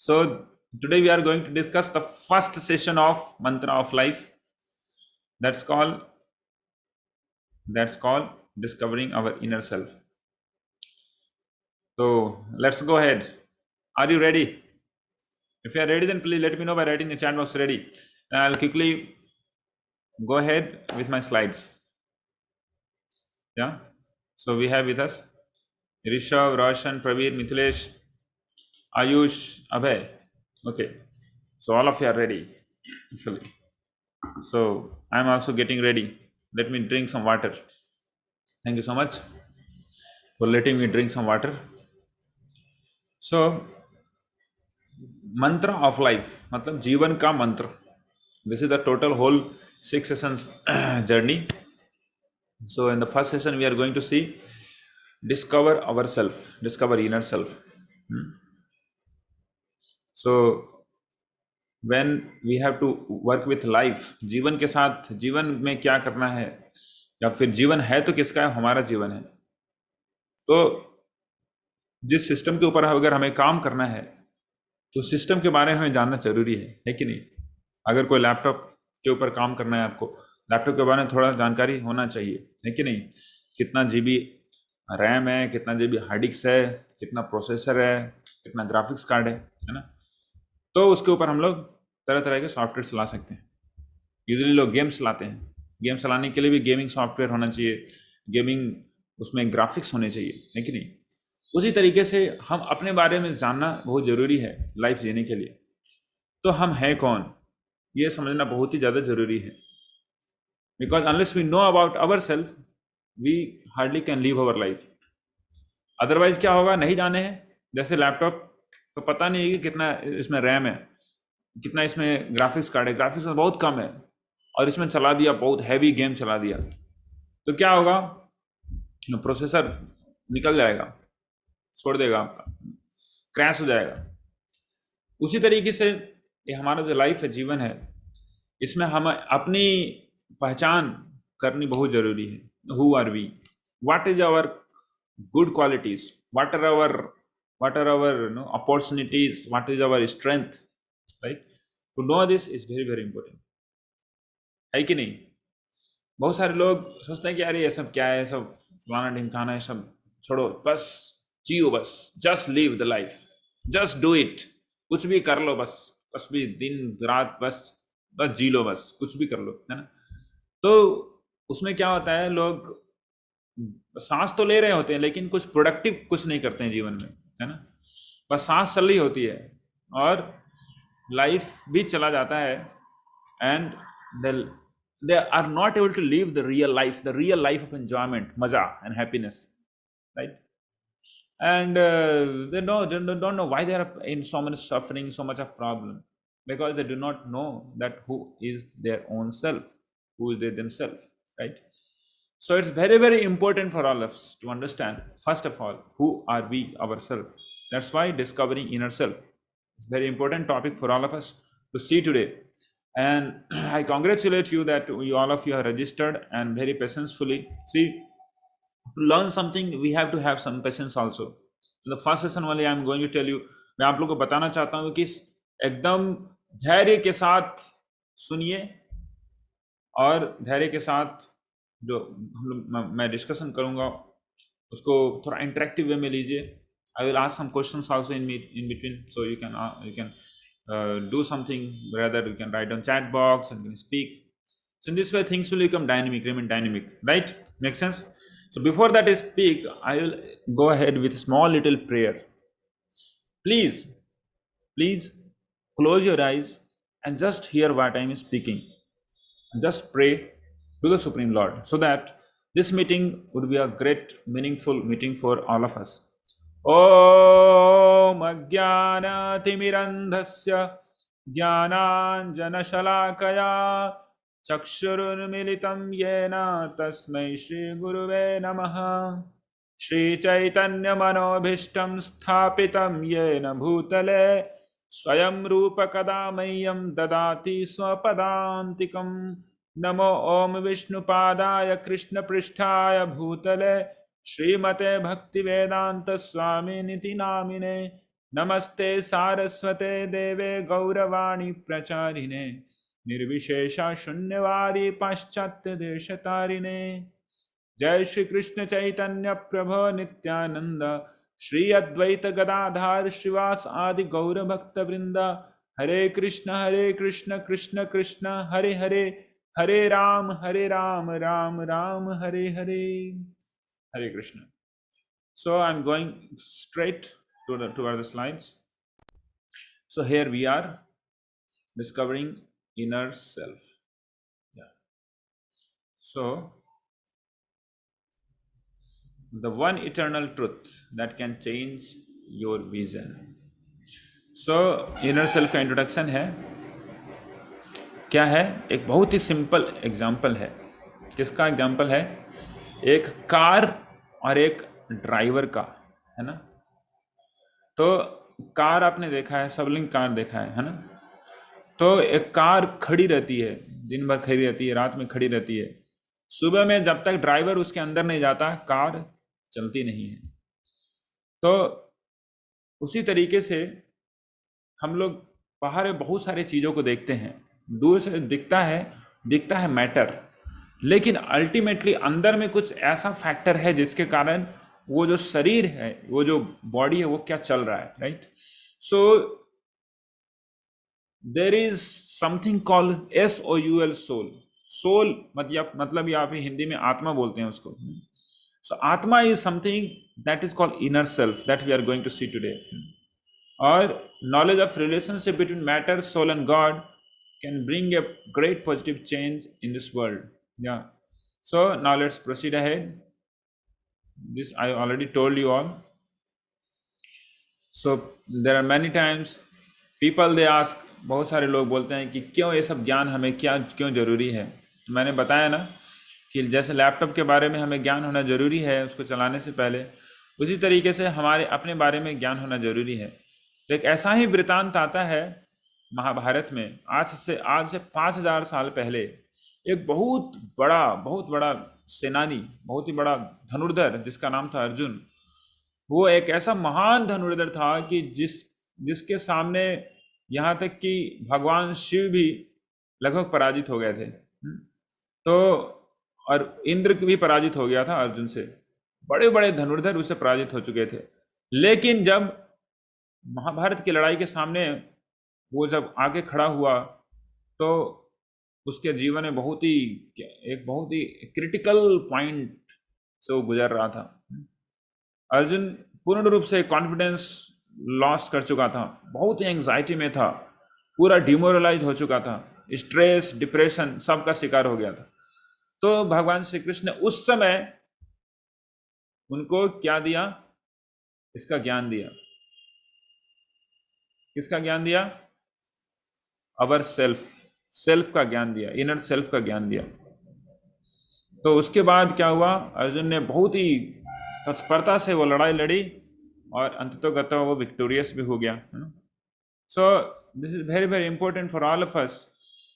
So today we are going to discuss the first session of Mantra of Life. That's called that's called discovering our inner self. So let's go ahead. Are you ready? If you are ready, then please let me know by writing in the chat box ready. And I'll quickly go ahead with my slides. Yeah. So we have with us Rishabh, Roshan, Praveer, Mithilesh, Ayush, Abhay. Okay. So all of you are ready. Actually. So I'm also getting ready. Let me drink some water. Thank you so much for letting me drink some water. So mantra of life, मतलब जीवन का मंत्र. This is the total whole 6 sessions journey. So in the first session we are going to see discover ourself, discover inner self. So when we have to work with life, जीवन के साथ जीवन में क्या करना है या फिर जीवन है तो किसका है, हमारा जीवन है. तो जिस सिस्टम के ऊपर अगर हमें काम करना है तो सिस्टम के बारे में हमें जानना जरूरी है कि नहीं. अगर कोई लैपटॉप के ऊपर काम करना है आपको, लैपटॉप के बारे में थोड़ा जानकारी होना चाहिए, है कि नहीं. कितना जीबी रैम है, कितना जीबी हार्ड डिस्क है, कितना प्रोसेसर है, कितना ग्राफिक्स कार्ड है ना. तो उसके ऊपर हम लोग तरह तरह के सॉफ्टवेयर चला सकते हैं. यूजली लोग गेम्स चलाते हैं, गेम चलाने के लिए भी गेमिंग सॉफ्टवेयर होना चाहिए, गेमिंग उसमें ग्राफिक्स होने चाहिए, है कि नहीं. उसी तरीके से हम अपने बारे में जानना बहुत ज़रूरी है लाइफ जीने के लिए. तो हम हैं कौन, ये समझना बहुत ही ज़्यादा ज़रूरी है. Because unless we know about our self we hardly can leave our life. Otherwise क्या होगा, नहीं जाने हैं. जैसे लैपटॉप तो पता नहीं है कि कितना इसमें रैम है, कितना इसमें ग्राफिक्स कार्ड है, ग्राफिक्स में बहुत कम है और इसमें चला दिया, बहुत हैवी गेम चला दिया, तो क्या होगा, प्रोसेसर निकल जाएगा, छोड़ देगा, आपका क्रैश हो जाएगा. उसी तरीके से ये हमारा जो लाइफ है, जीवन है, इसमें हम अपनी पहचान करनी बहुत ज़रूरी है. Who are we, what is our good qualities, what are our opportunities, what is our strength, right. To know this is very very important, है कि नहीं. बहुत सारे लोग सोचते हैं कि अरे ये सब क्या है, सब फलाना ढिमकाना है, सब छोड़ो, बस जियो, बस just live the life, just do it, कुछ भी कर लो, बस बस भी दिन रात बस बस जी लो, बस कुछ भी कर लो, है ना. तो उसमें क्या होता है, लोग सांस तो ले रहे होते हैं लेकिन कुछ प्रोडक्टिव कुछ नहीं करते हैं जीवन में, है ना. बस सांस चल रही होती है और लाइफ भी चला जाता है. And they are not able to live the real life of enjoyment, maza and happiness, right. And they don't know why they are in so much suffering, so much of problem, because they do not know that who is their own self, who is they themselves, right. So it's very very important for all of us to understand, first of all, who are we ourselves. That's why discovering inner self is very important topic for all of us to see today. And I congratulate you that all of you are registered and very patientfully. See, to learn something we have to have some patience also. The first session only I am going to tell you, मैं आप लोगों को बताना चाहता हूँ कि एकदम धैर्य के साथ सुनिए और धैर्य के साथ जो मैं डिस्कशन करूँगा उसको थोड़ा इंटरेक्टिव वे में लीजिए. I will ask some questions also in between, so you can do something, rather you can write on chat box and you can speak. So in this way things will become dynamic, remain dynamic, right? Make sense? So before that I speak, I will go ahead with a small little prayer. Please close your eyes and just hear what I am speaking. Just pray to the Supreme Lord so that this meeting would be a great, meaningful meeting for all of us. Om Ajnanaatimirandhasya Jnananjanashalakaya Chakshurunmilitam Yena Tasmai Shri Guruve Namaha. Shri Chaitanya Manobhishtam Sthapitam Yena Bhutale Swayam Rupa Kadamayam Dadati Swapadantikam. नमो ओम विष्णुपादाय कृष्ण पृष्ठाय भूतले श्रीमते भक्ति वेदांत स्वामी निति नामिने नमस्ते सारस्वते देवे गौरवाणी प्रचारिणे निर्विशेषा शून्यवादी पाश्चात्य देश तारिणे। जय श्री कृष्ण चैतन्य प्रभो नित्यानंद श्री अद्वैत गदाधार श्रीवास आदि गौर भक्त वृंद। हरे कृष्ण कृष्ण कृष्ण हरे हरे, हरे राम राम राम हरे हरे। हरे Krishna. So I'm going straight toward the slides. So here we are discovering inner self. Yeah. So the one eternal truth that can change your vision. So inner self का इंट्रोडक्शन है। क्या है? एक बहुत ही सिंपल एग्जाम्पल है। किसका example है? एक कार और एक ड्राइवर का, है ना। तो कार आपने देखा है, सबलिंग कार देखा है ना। तो एक कार खड़ी रहती है, दिन भर खड़ी रहती है, रात में खड़ी रहती है। सुबह में जब तक ड्राइवर उसके अंदर नहीं जाता कार चलती नहीं है। तो उसी तरीके से हम लोग बाहर बहुत सारी चीज़ों को देखते हैं, दूर से दिखता है मैटर, लेकिन अल्टीमेटली अंदर में कुछ ऐसा फैक्टर है जिसके कारण वो जो शरीर है, वो जो बॉडी है, वो क्या चल रहा है, right. So there is something called SOUL, soul मतलब यहाँ पे हिंदी में आत्मा बोलते हैं उसको। सो आत्मा is something that is called inner self, that we are going to see today. और knowledge of relationship between matter, soul and God can bring a great positive change in this world. Yeah. So now let's proceed ahead. This I already told you all. So there are many times people they ask, बहुत सारे लोग बोलते हैं कि क्यों ये सब ज्ञान हमें क्यों ज़रूरी है। तो मैंने बताया ना कि जैसे लैपटॉप के बारे में हमें ज्ञान होना ज़रूरी है उसको चलाने से पहले, उसी तरीके से हमारे अपने बारे में ज्ञान होना ज़रूरी है। तो एक ऐसा ही वृतांत आता है महाभारत में। आज से 5000 साल पहले एक बहुत बड़ा सेनानी, बहुत ही बड़ा धनुर्धर जिसका नाम था अर्जुन। वो एक ऐसा महान धनुर्धर था कि जिसके सामने यहाँ तक कि भगवान शिव भी लगभग पराजित हो गए थे। तो और इंद्र भी पराजित हो गया था अर्जुन से। बड़े बड़े धनुर्धर उससे पराजित हो चुके थे। लेकिन जब महाभारत की लड़ाई के सामने वो जब आगे खड़ा हुआ तो उसके जीवन में एक बहुत ही क्रिटिकल पॉइंट से वो गुजर रहा था। अर्जुन पूर्ण रूप से कॉन्फिडेंस लॉस कर चुका था, बहुत ही एंग्जाइटी में था, पूरा डिमोरलाइज हो चुका था, स्ट्रेस डिप्रेशन सब का शिकार हो गया था। तो भगवान श्री कृष्ण ने उस समय उनको क्या दिया? इसका ज्ञान दिया। किसका ज्ञान दिया? अवर सेल्फ का ज्ञान दिया, इनर सेल्फ का ज्ञान दिया। तो उसके बाद क्या हुआ? अर्जुन ने बहुत ही तत्परता से वो लड़ाई लड़ी और अंततोगत्वा वो विक्टोरियस भी हो गया। So this is very very important for all of us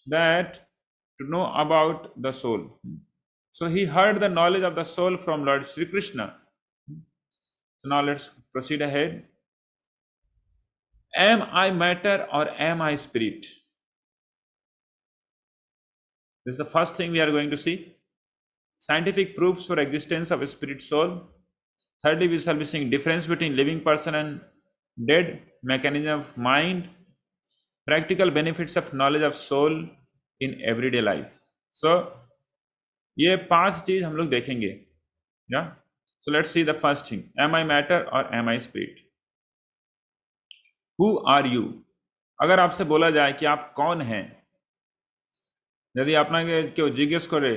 that to know about the soul. So he heard the knowledge of the soul from Lord Shri Krishna. So now let's proceed ahead. Am I matter or am I spirit? This is the first thing we are going to see. Scientific proofs for existence of a spirit soul. Thirdly, we shall be seeing difference between living person and dead, mechanism of mind, practical benefits of knowledge of soul in everyday life. So ये 5 चीज हम लोग देखेंगे। Yeah. So let's see the first thing. Am I matter or am I spirit? Who are you? अगर आपसे बोला जाए कि आप कौन हैं, यदि আপনাকে কেউ জিজ্ঞেস করে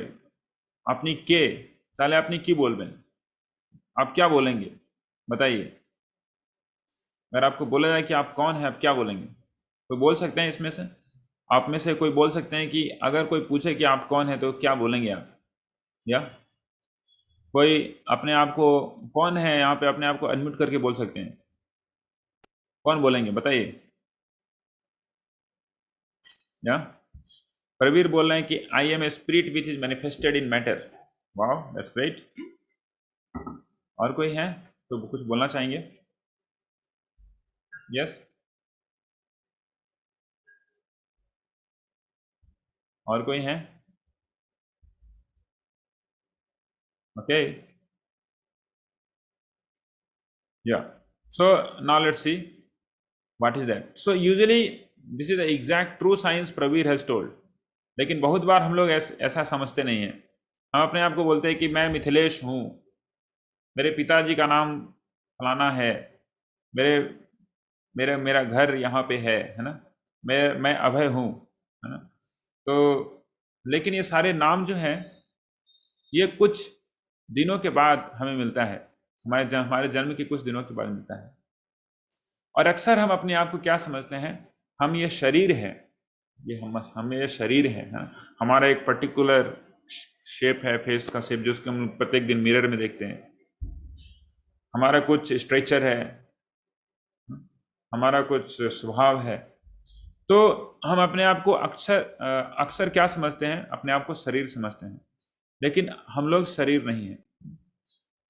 আপনি কে, তাহলে আপনি কি বলবেন? आप क्या बोलेंगे? बताइए। अगर आपको बोला जाए कि आप कौन हैं, आप क्या बोलेंगे? कोई बोल सकते हैं इसमें से? आप में से कोई बोल सकते हैं कि अगर कोई पूछे कि आप कौन हैं तो क्या बोलेंगे आप? या कोई अपने आप को कौन है यहाँ पे अपने आप को अनम्यूट करके बोल सकते हैं? कौन बोलेंगे बताइए? या प्रवीर बोल रहे हैं कि I am a spirit which is manifested in matter. Wow, that's great. और कोई है तो कुछ बोलना चाहेंगे? यस, और कोई है? Okay, yeah, so now let's see what is that. So usually this is the exact true science Pravir has told. लेकिन बहुत बार हम लोग ऐसा समझते नहीं हैं. हम अपने आप को बोलते हैं कि मैं मिथिलेश हूँ, मेरे पिताजी का नाम फलाना है, मेरे मेरे मेरा घर यहाँ पे है ना, मैं अभय हूँ, है ना. तो लेकिन ये सारे नाम जो हैं, ये कुछ दिनों के बाद हमें मिलता है, हमारे जन्म के कुछ दिनों के बाद मिलता है. और अक्सर हम अपने आप को क्या समझते हैं, हम ये शरीर है, ये हम ये शरीर है ना, हमारा एक पर्टिकुलर शेप है, फेस का शेप, जो उसको हम प्रत्येक दिन मिरर में देखते हैं. हमारा कुछ स्ट्रक्चर है, हमारा कुछ स्वभाव है. तो हम अपने आप को अक्सर अक्सर क्या समझते हैं, अपने आप को शरीर समझते हैं. लेकिन हम लोग शरीर नहीं है.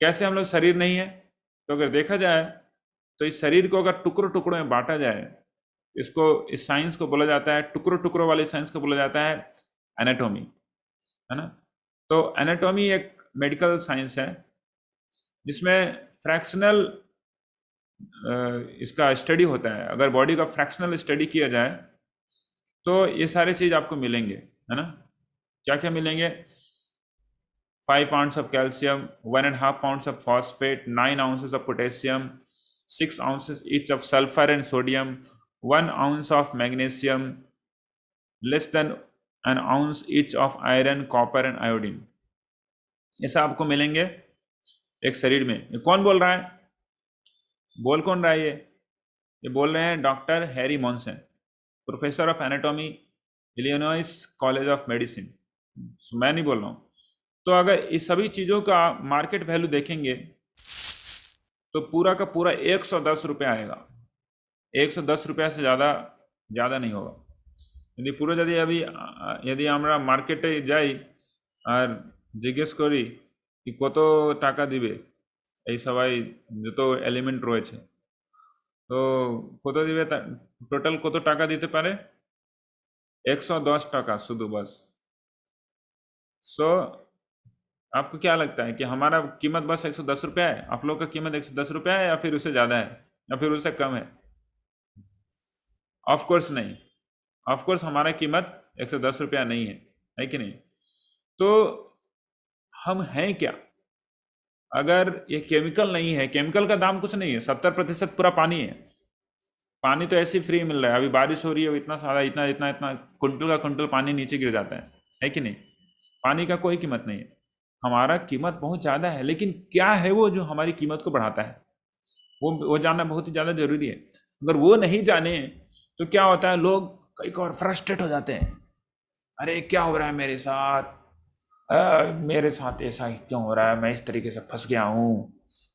कैसे हम लोग शरीर नहीं है? तो अगर देखा जाए तो इस शरीर को अगर टुकड़ों टुकड़ों में बांटा जाए, इसको, इस साइंस को बोला जाता है, टुकड़ों टुकड़ों वाले साइंस को बोला जाता है एनाटॉमी, है ना. तो एनाटॉमी एक मेडिकल साइंस है जिसमें फ्रैक्शनल इसका स्टडी होता है. अगर बॉडी का फ्रैक्शनल स्टडी किया जाए तो ये सारे चीज आपको मिलेंगे, है ना. क्या क्या मिलेंगे? 5 pounds of calcium, 1.5 pounds of phosphate, 9 ounces of potassium, 6 ounces each of sulfur and sodium, 1 ounce of magnesium, less than an ounce each of iron, copper and iodine. ये सब आपको मिलेंगे एक शरीर में. ये कौन बोल रहा है? बोल कौन रहा है ये बोल रहे हैं doctor Harry Monson, professor of anatomy, Illinois college of medicine. मैं नहीं बोल रहा हूँ. तो अगर इस सभी चीज़ों का मार्केट वैल्यू देखेंगे तो पूरा का पूरा 110 रुपये आएगा. 110 रुपया से ज़्यादा ज़्यादा नहीं होगा. यदि पूरा यदि আমরা মার্কেটে যাই আর জিজ্ঞেস করি কি কত টাকা দিবে এই সবাই যত এলিমেন্ট রয়েছে, তো কত দিবে, টোটাল কত টাকা দিতে পারে? 110 টাকা শুধু बस. सो आपको क्या लगता है कि हमारा कीमत बस 110 रुपया है? आप लोग का कीमत 110 रुपया है या फिर उससे ज़्यादा है या फिर उससे कम है? ऑफ कोर्स नहीं. ऑफ कोर्स हमारा कीमत 110 रुपया नहीं है कि नहीं? तो हम हैं क्या? अगर ये केमिकल नहीं है, केमिकल का दाम कुछ नहीं है, 70% पूरा पानी है. पानी तो ऐसे ही फ्री मिल रहा है. अभी बारिश हो रही है, इतना सारा, इतना इतना इतना कुंटल का कुंटल पानी नीचे गिर जाता है कि नहीं? पानी का कोई कीमत नहीं है. हमारा कीमत बहुत ज़्यादा है, लेकिन क्या है वो जो हमारी कीमत को बढ़ाता है, वो जानना बहुत ही ज़्यादा जरूरी है. अगर वो नहीं जाने तो क्या होता है, लोग कई और फ्रस्ट्रेट हो जाते हैं. अरे क्या हो रहा है मेरे साथ, मेरे साथ ऐसा ही क्यों हो रहा है, मैं इस तरीके से फंस गया हूँ,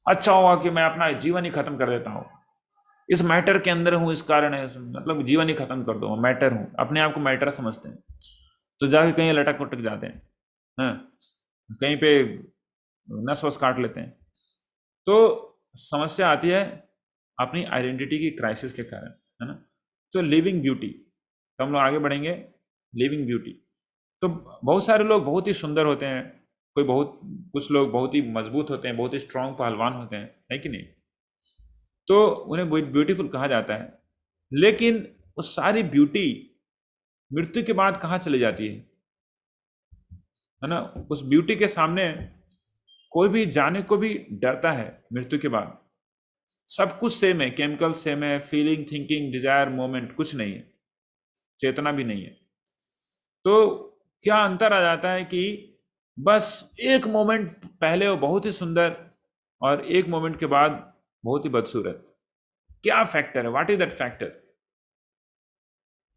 अच्छा होगा कि मैं अपना जीवन ही खत्म कर देता हूँ, इस मैटर के अंदर हूँ, इस कारण है, मतलब जीवन ही खत्म कर दो, मैटर हूँ. अपने आप को मैटर समझते हैं, तो जाके कहीं लटक उटक जाते हैं, हाँ, कहीं पे नस वस काट लेते हैं. तो समस्या आती है अपनी आइडेंटिटी की क्राइसिस के कारण, है ना. तो लिविंग ब्यूटी, तो हम लोग आगे बढ़ेंगे. लिविंग ब्यूटी, तो बहुत सारे लोग बहुत ही सुंदर होते हैं, कुछ लोग बहुत ही मजबूत होते हैं, बहुत ही स्ट्रांग पहलवान होते हैं, है कि नहीं? तो उन्हें ब्यूटीफुल कहा जाता है. लेकिन वो सारी ब्यूटी मृत्यु के बाद कहाँ चली जाती है ना. उस ब्यूटी के सामने कोई भी जाने को भी डरता है. मृत्यु के बाद सब कुछ सेम है, केमिकल सेम है, फीलिंग, थिंकिंग, डिजायर, मोमेंट कुछ नहीं है, चेतना भी नहीं है. तो क्या अंतर आ जाता है कि बस एक मोमेंट पहले वो बहुत ही सुंदर और एक मोमेंट के बाद बहुत ही बदसूरत. क्या फैक्टर है? What is that factor?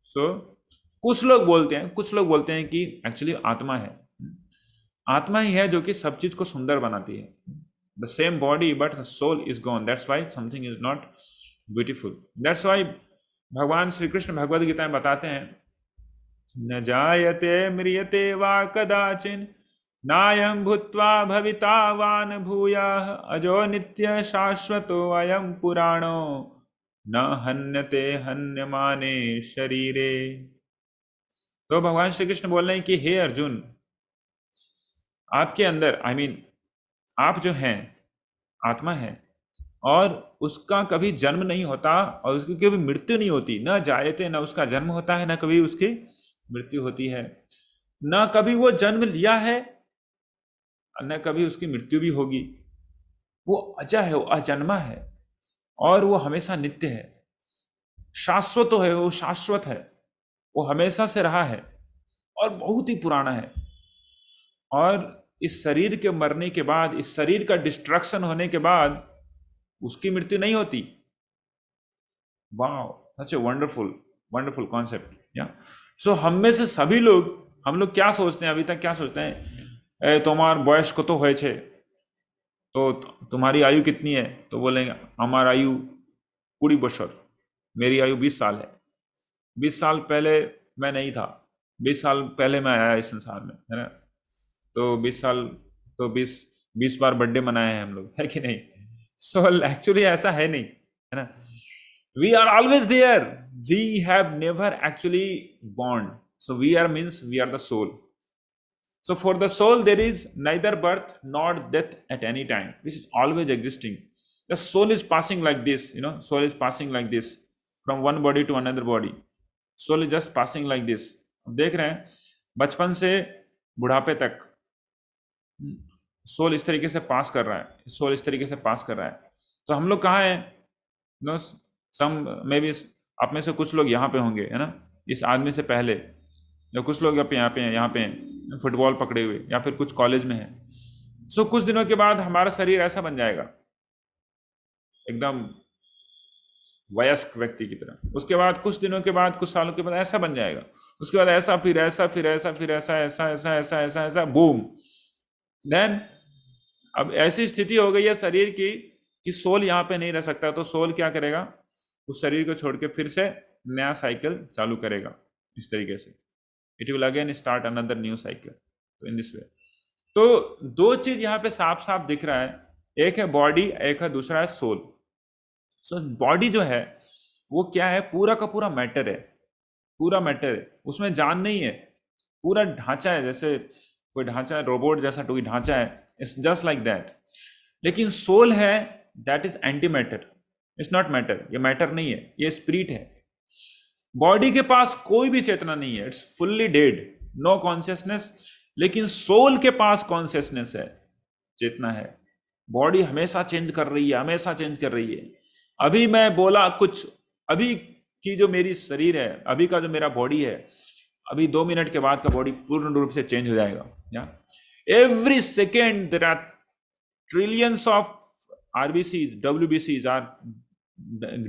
So कुछ लोग बोलते हैं कि एक्चुअली आत्मा है. आत्मा ही है जो कि सब चीज को सुंदर बनाती है. The same body but soul is gone, that's why something is not beautiful. That's why भगवान श्री कृष्ण भगवद गीता में बताते हैं, न जायते म्रियते वा कदाचिन नायं भूत्वा भविता वा न भूयाः अजो नित्य शाश्वतो अयं पुराणो न हन्यते हन्यमाने शरीरे। तो भगवान श्री कृष्ण बोल रहे हैं कि हे अर्जुन, आपके अंदर आप जो हैं आत्मा है, और उसका कभी जन्म नहीं होता और उसकी कभी मृत्यु नहीं होती। न जायते, न उसका जन्म होता है, न कभी उसकी मृत्यु होती है। न कभी वो जन्म लिया है, न कभी उसकी मृत्यु भी होगी। वो अजय है, वो अजन्मा है, और वो हमेशा नित्य है। शाश्वत तो है, वो शाश्वत है, वो हमेशा से रहा है और बहुत ही पुराना है। और इस शरीर के मरने के बाद, इस शरीर का डिस्ट्रक्शन होने के बाद उसकी मृत्यु नहीं होती। Wow, such a wonderful wonderful concept. या सो हम में से सभी लोग, हम लोग क्या सोचते हैं, अभी तक क्या सोचते हैं, तुम्हार बयस को तो है, तो तुम्हारी आयु कितनी है, तो बोलेंगे हमारी आयु 20 बछर, मेरी आयु 20 साल है। 20 साल पहले मैं नहीं था, 20 साल पहले मैं आया इस संसार में, है ना। तो 20 साल, तो 20 बार बर्थडे मनाए हैं हम लोग, है कि नहीं। सो एक्चुअली ऐसा है नहीं, है ना। We are always there, we have never actually born. So we are means we are the soul. So for the soul, there is neither birth nor death at any time, which is always existing. The soul is passing like this, soul is passing like this from one body to another body. Soul is just passing like this. अब देख रहे हैं बचपन से बुढ़ापे तक soul इस तरीके से पास कर रहा है, सोल इस तरीके से पास कर रहा है। तो हम लोग कहाँ हैं, नो सम मे बी आप में से कुछ लोग यहाँ पे होंगे, है ना, इस आदमी से पहले, या कुछ लोग यहाँ पे हैं फुटबॉल पकड़े हुए, या फिर कुछ कॉलेज में है। सो कुछ दिनों के बाद हमारा शरीर ऐसा बन जाएगा, एकदम वयस्क व्यक्ति की तरह। उसके बाद कुछ दिनों के बाद, कुछ सालों के बाद ऐसा बन जाएगा। उसके बाद ऐसा, फिर ऐसा, फिर ऐसा, फिर ऐसा, ऐसा ऐसा ऐसा ऐसा ऐसा, बूम। देन अब ऐसी स्थिति हो गई है शरीर की कि सोल यहाँ पे नहीं रह सकता। तो सोल क्या करेगा, उस शरीर को छोड़ के फिर से नया साइकिल चालू करेगा इस तरीके से। It will again start another new cycle. तो इन दिस वे, तो दो चीज यहाँ पे साफ साफ दिख रहा है, एक है बॉडी, एक है दूसरा है सोल। सो बॉडी जो है वो क्या है, पूरा का पूरा मैटर है, पूरा मैटर है, उसमें जान नहीं है, पूरा ढांचा है, जैसे कोई ढांचा, रोबोट जैसा कोई ढांचा है, इट्स जस्ट लाइक दैट। लेकिन सोल है, that is anti matter, it's not matter, ये मैटर नहीं है, ये स्पिरिट है। बॉडी के पास कोई भी चेतना नहीं है, it's fully dead, no consciousness. लेकिन सोल के पास कॉन्शियसनेस है, चेतना है। बॉडी हमेशा चेंज कर रही है, हमेशा चेंज कर रही है। अभी मैं बोला कुछ, अभी की जो मेरी शरीर है, अभी का जो मेरा बॉडी है, अभी 2 मिनट के बाद का बॉडी पूर्ण रूप से चेंज हो जाएगा। Yeah every second there are trillions of RBCs, WBCs are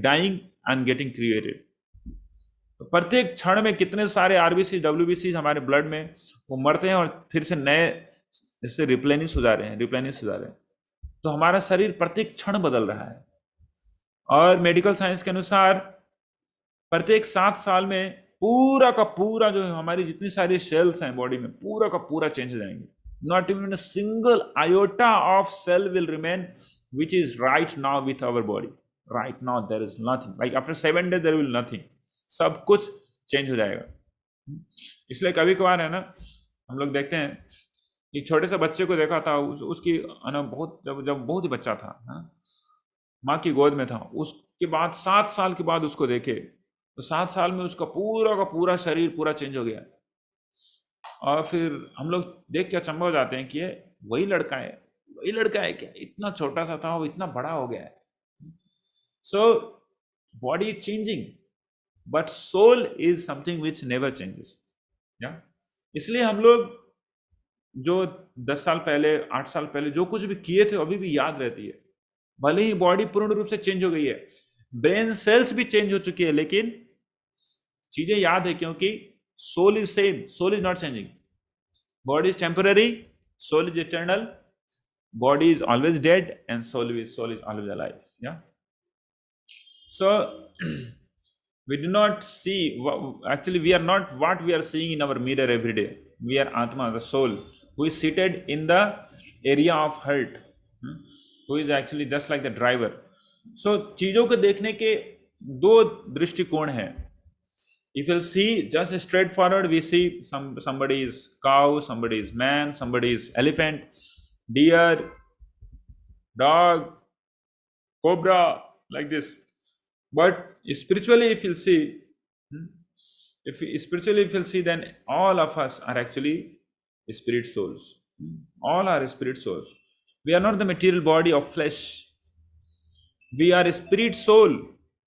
dying and getting created. तो प्रत्येक क्षण में कितने सारे RBC WBC हमारे ब्लड में वो मरते हैं और फिर से नए इससे रिप्लेनिश हो जा रहे हैं। तो हमारा शरीर प्रत्येक क्षण बदल रहा है। और मेडिकल साइंस के अनुसार प्रत्येक 7 साल में पूरा का पूरा जो हमारी जितनी सारी सेल्स हैं बॉडी में, पूरा का पूरा चेंज हो जाएंगे। Not even a single iota of cell will remain which is right now with our body. Right now there is nothing, like after 7 days there will nothing, सब कुछ चेंज हो जाएगा। इसलिए कभी कभार है ना, हम लोग देखते हैं, एक छोटे से बच्चे को देखा था, उसकी बहुत जब बहुत ही बच्चा था, माँ की गोद में था, उसके बाद 7 साल के बाद उसको देखे तो 7 साल में उसका पूरा का पूरा शरीर पूरा चेंज हो गया। और फिर हम लोग देख के अचंभा हो जाते हैं कि ये वही लड़का है क्या, इतना छोटा सा था वो इतना बड़ा हो गया है। So body is changing but soul is something which never changes. Yeah इसलिए हम लोग जो 10 साल पहले, 8 साल पहले जो कुछ भी किए थे अभी भी याद रहती है। भले ही बॉडी पूर्ण रूप से चेंज हो गई है, ब्रेन सेल्स भी चेंज हो चुकी है, लेकिन चीजें याद है, क्योंकि soul is same, soul is not changing. Body is temporary, soul is eternal. Body is always dead and soul is always alive. Yeah so we do not see, actually we are not what we are seeing in our mirror every day. We are Atma, the soul, who is seated in the area of heart, who is actually just like the driver. So चीजों को देखने के दो दृष्टिकोण है. If you'll see just straightforward, we see somebody is cow, somebody is man, somebody is elephant, deer, dog, cobra, like this. But spiritually, if you'll see, hmm, if you'll see, then all of us are actually spirit souls. All are spirit souls. We are not the material body of flesh. We are spirit soul.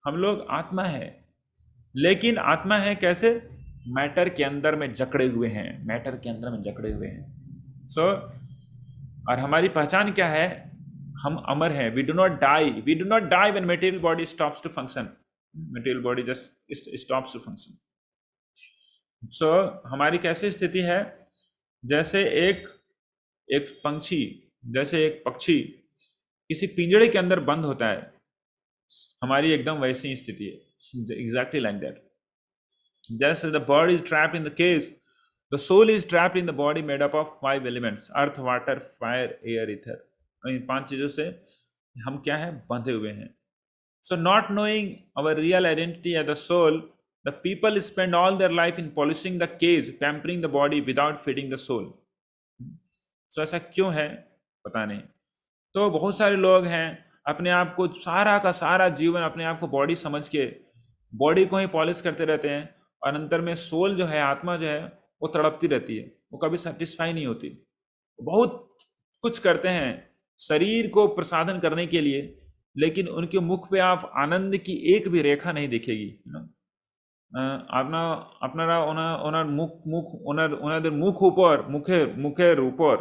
हम लोग आत्मा है. लेकिन आत्मा है कैसे? Matter के अंदर में जकड़े हुए हैं. मैटर के अंदर में जकड़े हुए हैं. सो और हमारी पहचान क्या है? हम अमर हैं. We do not die. We do not die when material body stops to function. Material body just stops to function. So हमारी कैसी स्थिति है? जैसे एक एक पंछी, जैसे एक पक्षी किसी पिंजड़े के अंदर बंद होता है, हमारी एकदम वैसी ही स्थिति है. Exactly like that. Just as the bird is trapped in the cage, the soul is trapped in the body made up of 5 elements: earth, water, fire, air, ether. इन 5 चीजों से हम क्या है? बंधे हुए हैं. So not knowing our real identity as the soul, the people spend all their life in polishing the cage, pampering the body without feeding the soul. So ऐसा क्यों है? पता नहीं. तो बहुत सारे लोग हैं अपने आप को सारा का सारा जीवन अपने आप को बॉडी समझ के बॉडी को ही पॉलिश करते रहते हैं, और अंतर में सोल जो है, आत्मा जो है, वो तड़पती रहती है. वो कभी सेटिस्फाई नहीं होती. बहुत कुछ करते हैं शरीर को प्रसाधन करने के लिए, लेकिन उनके मुख पे आप आनंद की एक भी रेखा नहीं दिखेगी. আপনারা ওনার ওনাদের মুখ উপর মুখের উপর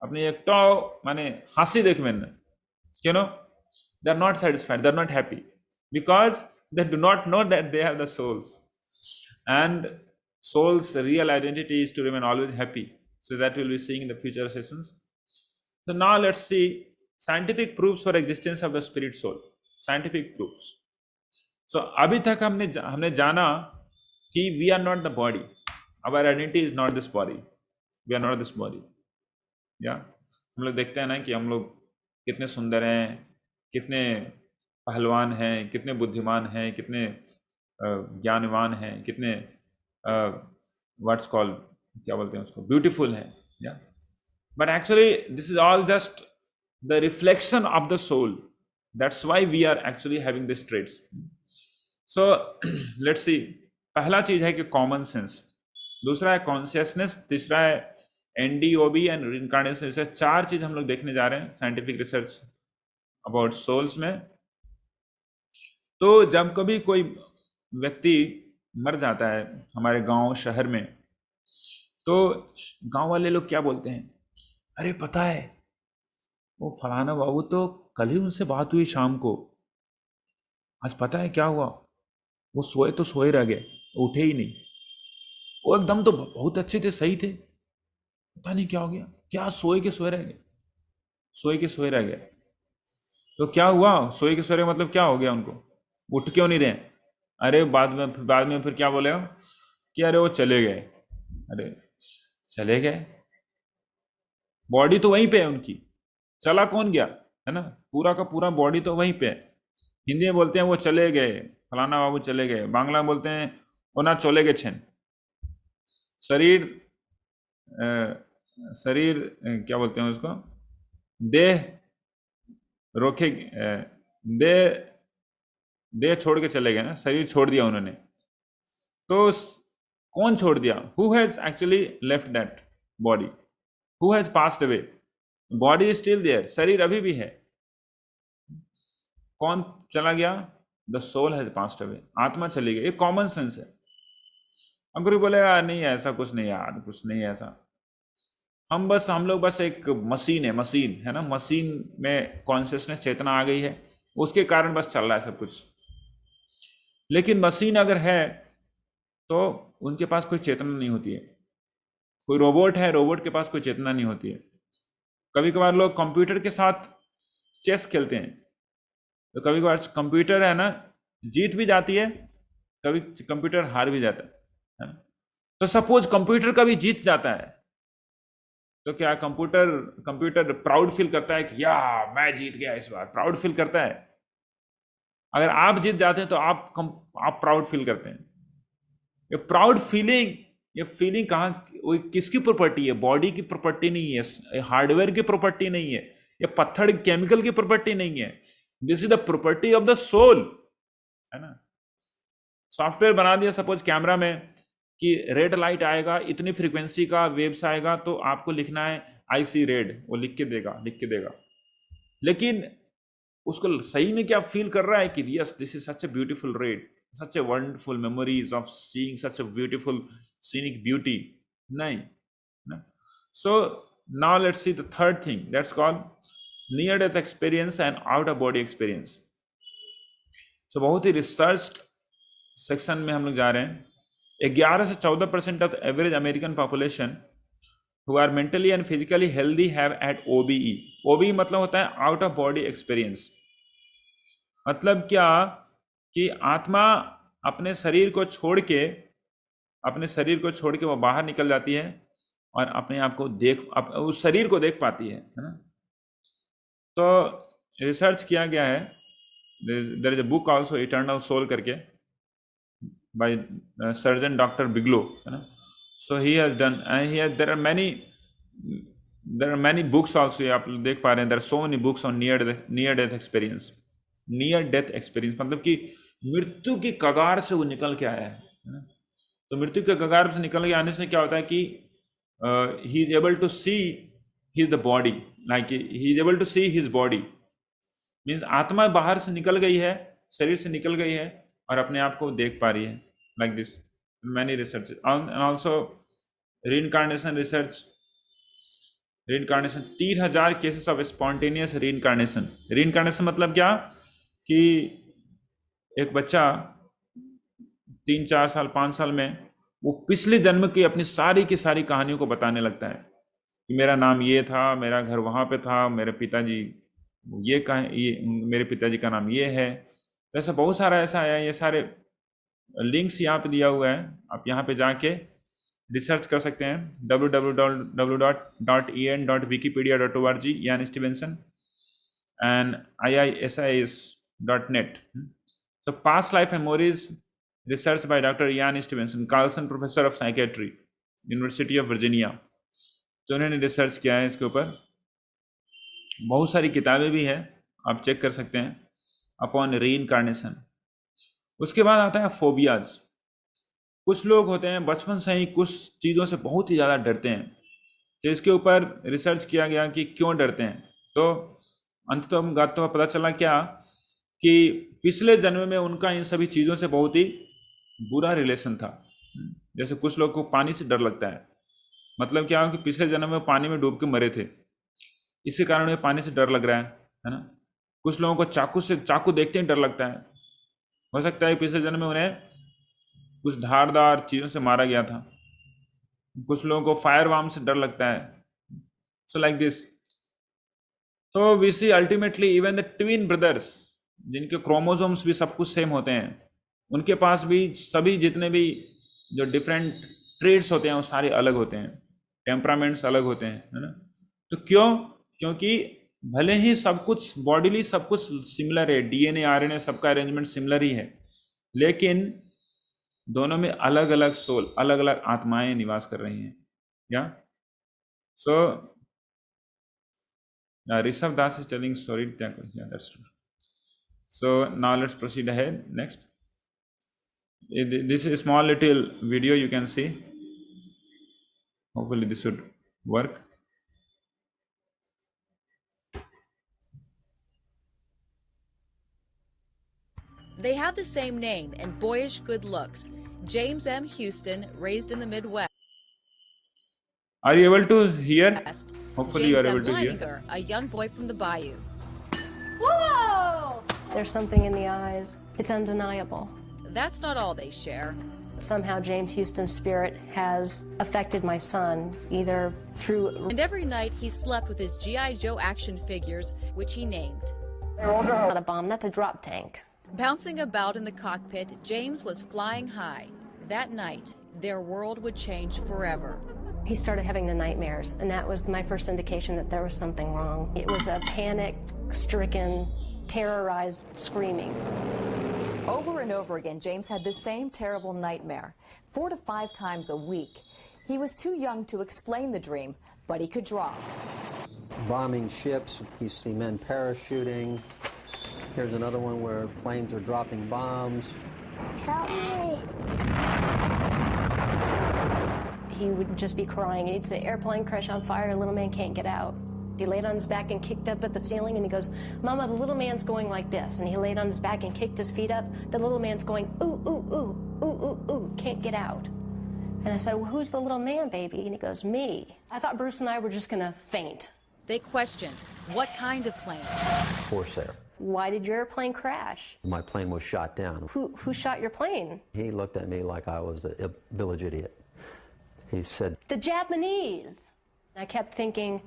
আপনি একটাও মানে হাসি দেখবেন না. কেন? They are not satisfied, they are not happy, because they do not know that they are the souls, and soul's real identity is to remain always happy. So that we'll be seeing in the future sessions. So now let's see scientific proofs for existence of the spirit soul. Scientific proofs. So अभी तक हमने जाना कि we are not the body, our identity is not this body, we are not this body. हम लोग देखते हैं ना कि हम लोग कितने सुंदर हैं, कितने पहलवान हैं, कितने बुद्धिमान हैं, कितने ज्ञानवान हैं, कितने व्हाट्स कॉल्ड, क्या बोलते हैं उसको, ब्यूटीफुल हैं. But actually this is all just the reflection of the soul. That's why we are actually having this traits. So let's see. पहला चीज है कि कॉमन सेंस, दूसरा है कॉन्शियसनेस, तीसरा है एनडीओबी एंड रिइंकार्नेशन. से 4 चीज हम लोग देखने जा रहे हैं साइंटिफिक रिसर्च अबाउट सोल्स में. तो जब कभी कोई व्यक्ति मर जाता है हमारे गांव शहर में, तो गांव वाले लोग क्या बोलते हैं? अरे पता है वो फलाना बाबू तो कल ही उनसे बात हुई शाम को, आज पता है क्या हुआ? वो सोए तो सोए रह गए, उठे ही नहीं. वो एकदम तो बहुत अच्छे थे, सही थे, पता नहीं क्या हो गया. क्या सोए के सोए रह गए? सोए के सोए रह गए. तो क्या हुआ? सोए के सोए रहे मतलब क्या हो गया उनको? उठ क्यों नहीं रहे? अरे बाद में फिर क्या बोले हो कि अरे वो चले गए. अरे चले गए, बॉडी तो वहीं पे है उनकी, चला कौन गया? है ना, पूरा का पूरा बॉडी तो वहीं पे है. हिंदी में बोलते हैं वो चले गए, फलाना बाबू चले गए. बांग्ला में बोलते हैं ओना चले गए छेन. शरीर क्या बोलते हैं उसको? देह रोके, देह छोड़ के चले गए ना, शरीर छोड़ दिया उन्होंने. तो कौन छोड़ दिया? Who has actually left that body? Who has passed away? Body is still there, शरीर अभी भी है. कौन चला गया? The soul has passed away, आत्मा चली गई. ये कॉमन सेंस है. अब कोई बोले यार नहीं ऐसा कुछ नहीं, यार कुछ नहीं ऐसा, हम लोग बस एक मशीन है ना, मशीन में कॉन्शियसनेस, चेतना आ गई है, उसके कारण बस चल रहा है सब कुछ. लेकिन मशीन अगर है तो उनके पास कोई चेतना नहीं होती है. कोई रोबोट है, रोबोट के पास कोई चेतना नहीं होती है. कभी कभार लोग कंप्यूटर के साथ चेस खेलते हैं, तो कभी कभार कंप्यूटर है ना जीत भी जाती है, कभी कंप्यूटर हार भी जाता है. तो सपोज कंप्यूटर कभी जीत जाता है, तो क्या कंप्यूटर प्राउड फील करता है कि या मैं जीत गया इस बार? प्राउड फील करता है? अगर आप जीत जाते हैं तो आप प्राउड फील करते हैं। ये प्राउड फीलिंग, ये फीलिंग कहाँ, वो किसकी प्रॉपर्टी है? बॉडी की प्रॉपर्टी नहीं है, हार्डवेयर की प्रॉपर्टी नहीं है, ये पत्थर केमिकल की प्रॉपर्टी नहीं है। This is the property of the soul, है ना। सॉफ्टवेयर बना दिया सपोज कैमरा में कि रेड लाइट आएगा, इतनी फ्रीक्वेंसी का वेव्स आएगा, तो आपको लिखना है आई सी रेड, वो लिख के देगा। लेकिन उसको सही में क्या फील कर रहा है कि yes this is such a beautiful red, such a wonderful memories of seeing such a beautiful scenic beauty? नहीं ना। So now let's see the third thing, that's called near death experience and out of body experience. So बहुत ही research section में हम लोग जा रहे हैं। 11 से 14% of average American population who are mentally and physically healthy have at OBE। OBE मतलब होता है आउट ऑफ बॉडी एक्सपीरियंस। मतलब क्या कि आत्मा अपने शरीर को छोड़ के वो बाहर निकल जाती है और अपने आप को उस शरीर को देख पाती है ना। तो रिसर्च किया गया है, there is a book also eternal soul करके बाय सर्जन डॉक्टर बिगलो, है ना। So he has done, and there are many books also, आप देख पा रहे हैं, there are so many books on near death experience। near death experience मतलब कि मृत्यु की कगार से वो निकल के आया है ना। तो मृत्यु के कगार से निकल के आने से क्या होता है कि he is able to see the body, like he is able to see his body, means आत्मा बाहर से निकल गई है, शरीर से निकल गई है और अपने आप को देख पा रही है, like this many researches and also reincarnation research, reincarnation 3000 cases of spontaneous reincarnation मतलब क्या कि एक बच्चा 3-4 साल 5 साल में वो पिछले जन्म की अपनी सारी की सारी कहानियों को बताने लगता है कि मेरा नाम ये था, मेरा घर वहाँ पे था, मेरे पिताजी मेरे पिताजी का नाम ये है। तो ऐसा बहुत सारा ऐसा है, ये सारे लिंक्स यहाँ पे दिया हुआ है, आप यहाँ पे जाके रिसर्च कर सकते हैं www.en.wikipedia.org Ian Stevenson and iisis.net। So past life memories research by Dr. Ian Stevenson, Carlson Professor of Psychiatry, University of Virginia। तो उन्होंने रिसर्च किया है इसके ऊपर, बहुत सारी किताबें भी हैं, आप चेक कर सकते हैं अपॉन रीइंकार्नेशन। उसके बाद आता है फोबियाज। कुछ लोग होते हैं बचपन से ही कुछ चीज़ों से बहुत ही ज़्यादा डरते हैं, तो इसके ऊपर रिसर्च किया गया कि क्यों डरते हैं। तो अंततः पता चला क्या कि पिछले जन्म में उनका इन सभी चीज़ों से बहुत ही बुरा रिलेशन था। जैसे कुछ लोग को पानी से डर लगता है, मतलब क्या कि पिछले जन्म में पानी में डूब के मरे थे, इसी कारण उन्हें पानी से डर लग रहा है ना। कुछ लोगों को चाकू देखते ही डर लगता है, हो सकता है पिछले जन्म में उन्हें कुछ धारदार चीज़ों से मारा गया था। कुछ लोगों को फायर वार्म से डर लगता है, सो लाइक दिस। तो we see ultimately even the twin brothers जिनके क्रोमोसोम्स भी सब कुछ सेम होते हैं, उनके पास भी सभी जितने भी जो डिफरेंट ट्रेड्स होते हैं वो सारे अलग होते हैं, टेम्परामेंट्स अलग होते हैं, है ना। तो क्योंकि भले ही सब कुछ बॉडीली सब कुछ सिमिलर है, डीएनए आरएनए सबका अरेंजमेंट सिमिलर ही है, लेकिन दोनों में अलग अलग सोल, अलग अलग आत्माएं निवास कर रही हैं। या so Rishabh Das is telling story, that's true. So now let's proceed ahead. Next, this is a small little video you can see. Hopefully this should work. They have the same name and boyish good looks. James M. Houston, raised in the Midwest. Are you able to hear? Hopefully James you are M. able to hear. Leininger, a young boy from the bayou. Whoa! There's something in the eyes. It's undeniable. That's not all they share. Somehow James Houston's spirit has affected my son, either through... And every night he slept with his G.I. Joe action figures, which he named. Not a bomb, that's a drop tank. Bouncing about in the cockpit, James was flying high. That night, their world would change forever. He started having the nightmares, and that was my first indication that there was something wrong. It was a panic-stricken terrorized, screaming. Over and over again, James had the same terrible nightmare, 4 to 5 times a week. He was too young to explain the dream, but he could draw. Bombing ships, you see men parachuting. Here's another one where planes are dropping bombs. Help me. He would just be crying. He'd say, airplane crash on fire, little man can't get out. He laid on his back and kicked up at the ceiling, and he goes, Mama, the little man's going like this. And he laid on his back and kicked his feet up. The little man's going, ooh, ooh, ooh, ooh, ooh, ooh, can't get out. And I said, well, who's the little man, baby? And he goes, me. I thought Bruce and I were just going to faint. They questioned, what kind of plane? Corsair. Why did your airplane crash? My plane was shot down. Who shot your plane? He looked at me like I was a village idiot. He said, The Japanese. I kept thinking,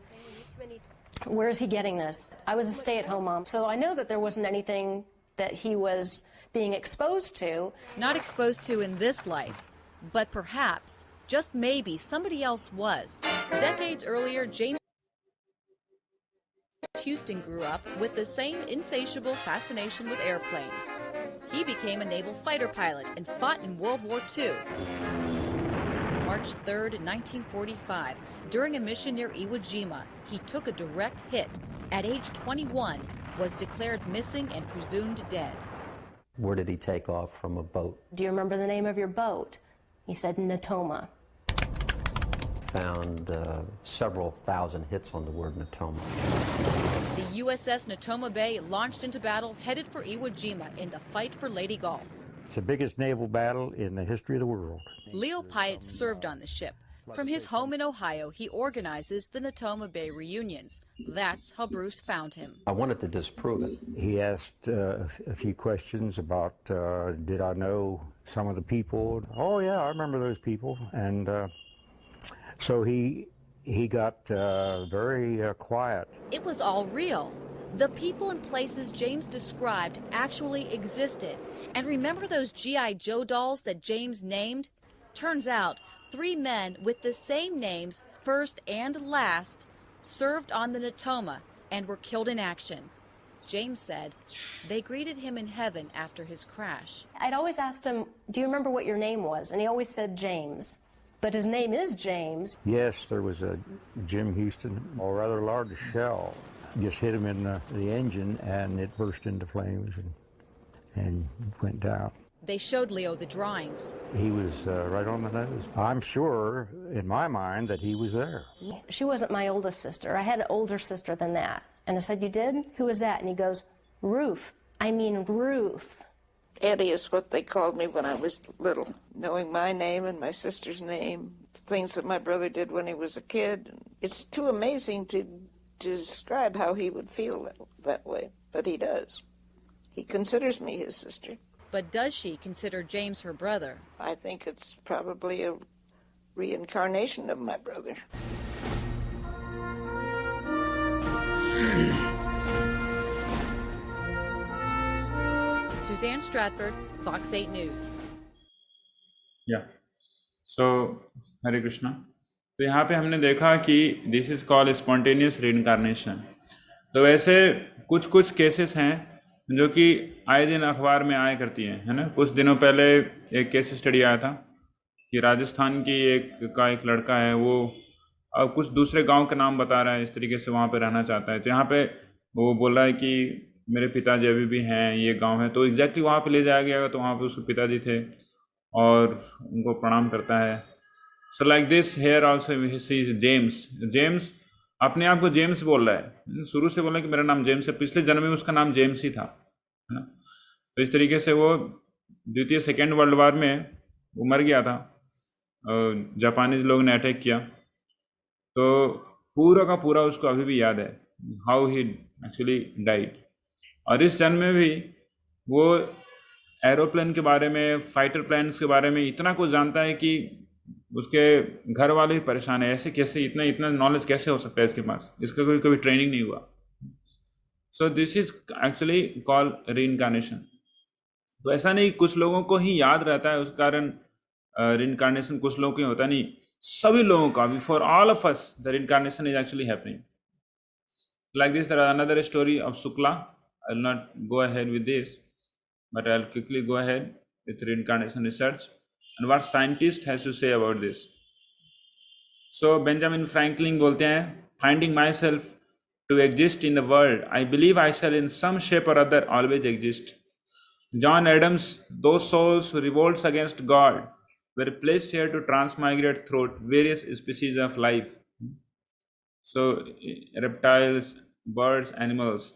where is he getting this? I was a stay-at-home mom, so I know that there wasn't anything that he was being exposed to. Not exposed to in this life, but perhaps, just maybe, somebody else was. Decades earlier, James Houston grew up with the same insatiable fascination with airplanes. He became a naval fighter pilot and fought in World War II. March 3rd, 1945, during a mission near Iwo Jima, he took a direct hit. At age 21, was declared missing and presumed dead. where did he take off from a boat? Do you remember the name of your boat? He said Natoma. Found several thousand hits on the word Natoma. The USS Natoma Bay launched into battle headed for Iwo Jima in the fight for Leyte Gulf. It's the biggest naval battle in the history of the world. Leo Pyatt served on the ship. From his home in Ohio, he organizes the Natoma Bay reunions. That's how Bruce found him. I wanted to disprove it. He asked a few questions about, did I know some of the people? Oh yeah, I remember those people. And so he got very quiet. It was all real. The people and places James described actually existed. And remember those G.I. Joe dolls that James named? Turns out 3 men with the same names, first and last, served on the Natoma and were killed in action. James said they greeted him in heaven after his crash. I'd always asked him, do you remember what your name was? And he always said James. But his name is James. Yes, there was a Jim Houston, a rather large shell, just hit him in the engine, and it burst into flames and went down. They showed Leo the drawings. He was right on the nose. I'm sure, in my mind, that he was there. She wasn't my oldest sister. I had an older sister than that. And I said, you did? Who was that? And he goes, Ruth. I mean Ruth. Eddie is what they called me when I was little. Knowing my name and my sister's name, things that my brother did when he was a kid. It's too amazing to describe how he would feel that way, but he does. He considers me his sister. But does she consider James her brother? I think it's probably a reincarnation of my brother. Suzanne Stratford, Fox 8 News. Yeah. So, Hare Krishna. तो यहाँ पे हमने देखा कि this is called spontaneous reincarnation. तो वैसे कुछ कुछ केसेस हैं जो कि आए दिन अखबार में आया करती हैं, है ना. कुछ दिनों पहले एक केस स्टडी आया था कि राजस्थान की एक लड़का है, वो अब कुछ दूसरे गांव के नाम बता रहा है, इस तरीके से वहाँ पे रहना चाहता है. तो यहाँ पे वो बोल रहा है कि मेरे पिताजी अभी भी हैं, ये गांव है. तो एग्जैक्टली वहाँ पे ले जाया गया, तो वहाँ पे उसके पिताजी थे और उनको प्रणाम करता है. So like this here also he sees James अपने आप को जेम्स बोल रहा है. शुरू से बोला कि मेरा नाम जेम्स है, पिछले जन्म में उसका नाम जेम्स ही था, है ना. तो इस तरीके से वो सेकेंड वर्ल्ड वार में वो मर गया था. जापानीज लोग ने अटैक किया, तो पूरा का पूरा उसको अभी भी याद है हाउ ही एक्चुअली डाइड. और इस जन्म में भी वो एरोप्लेन के बारे में, फाइटर प्लेन्स के बारे में इतना कुछ जानता है कि उसके घर वाले ही परेशान है, ऐसे कैसे इतना नॉलेज कैसे हो सकता है इसके पास, इसका कभी ट्रेनिंग नहीं हुआ. सो this is actually called reincarnation. तो ऐसा नहीं कुछ लोगों को ही याद रहता है, उस कारण रीइंकार्नेशन कुछ लोगों को होता नहीं, सभी लोगों का भी. For all of us the reincarnation is actually happening. Like this there are another story of Shukla. I'll not go ahead with this, but I'll quickly go ahead with reincarnation research and what scientist has to say about this. So Benjamin Franklin बोलते हैं, finding myself to exist in the world, I believe I shall in some shape or other always exist. John Adams, those souls who revolts against God were placed here to transmigrate through various species of life. So reptiles, birds, animals.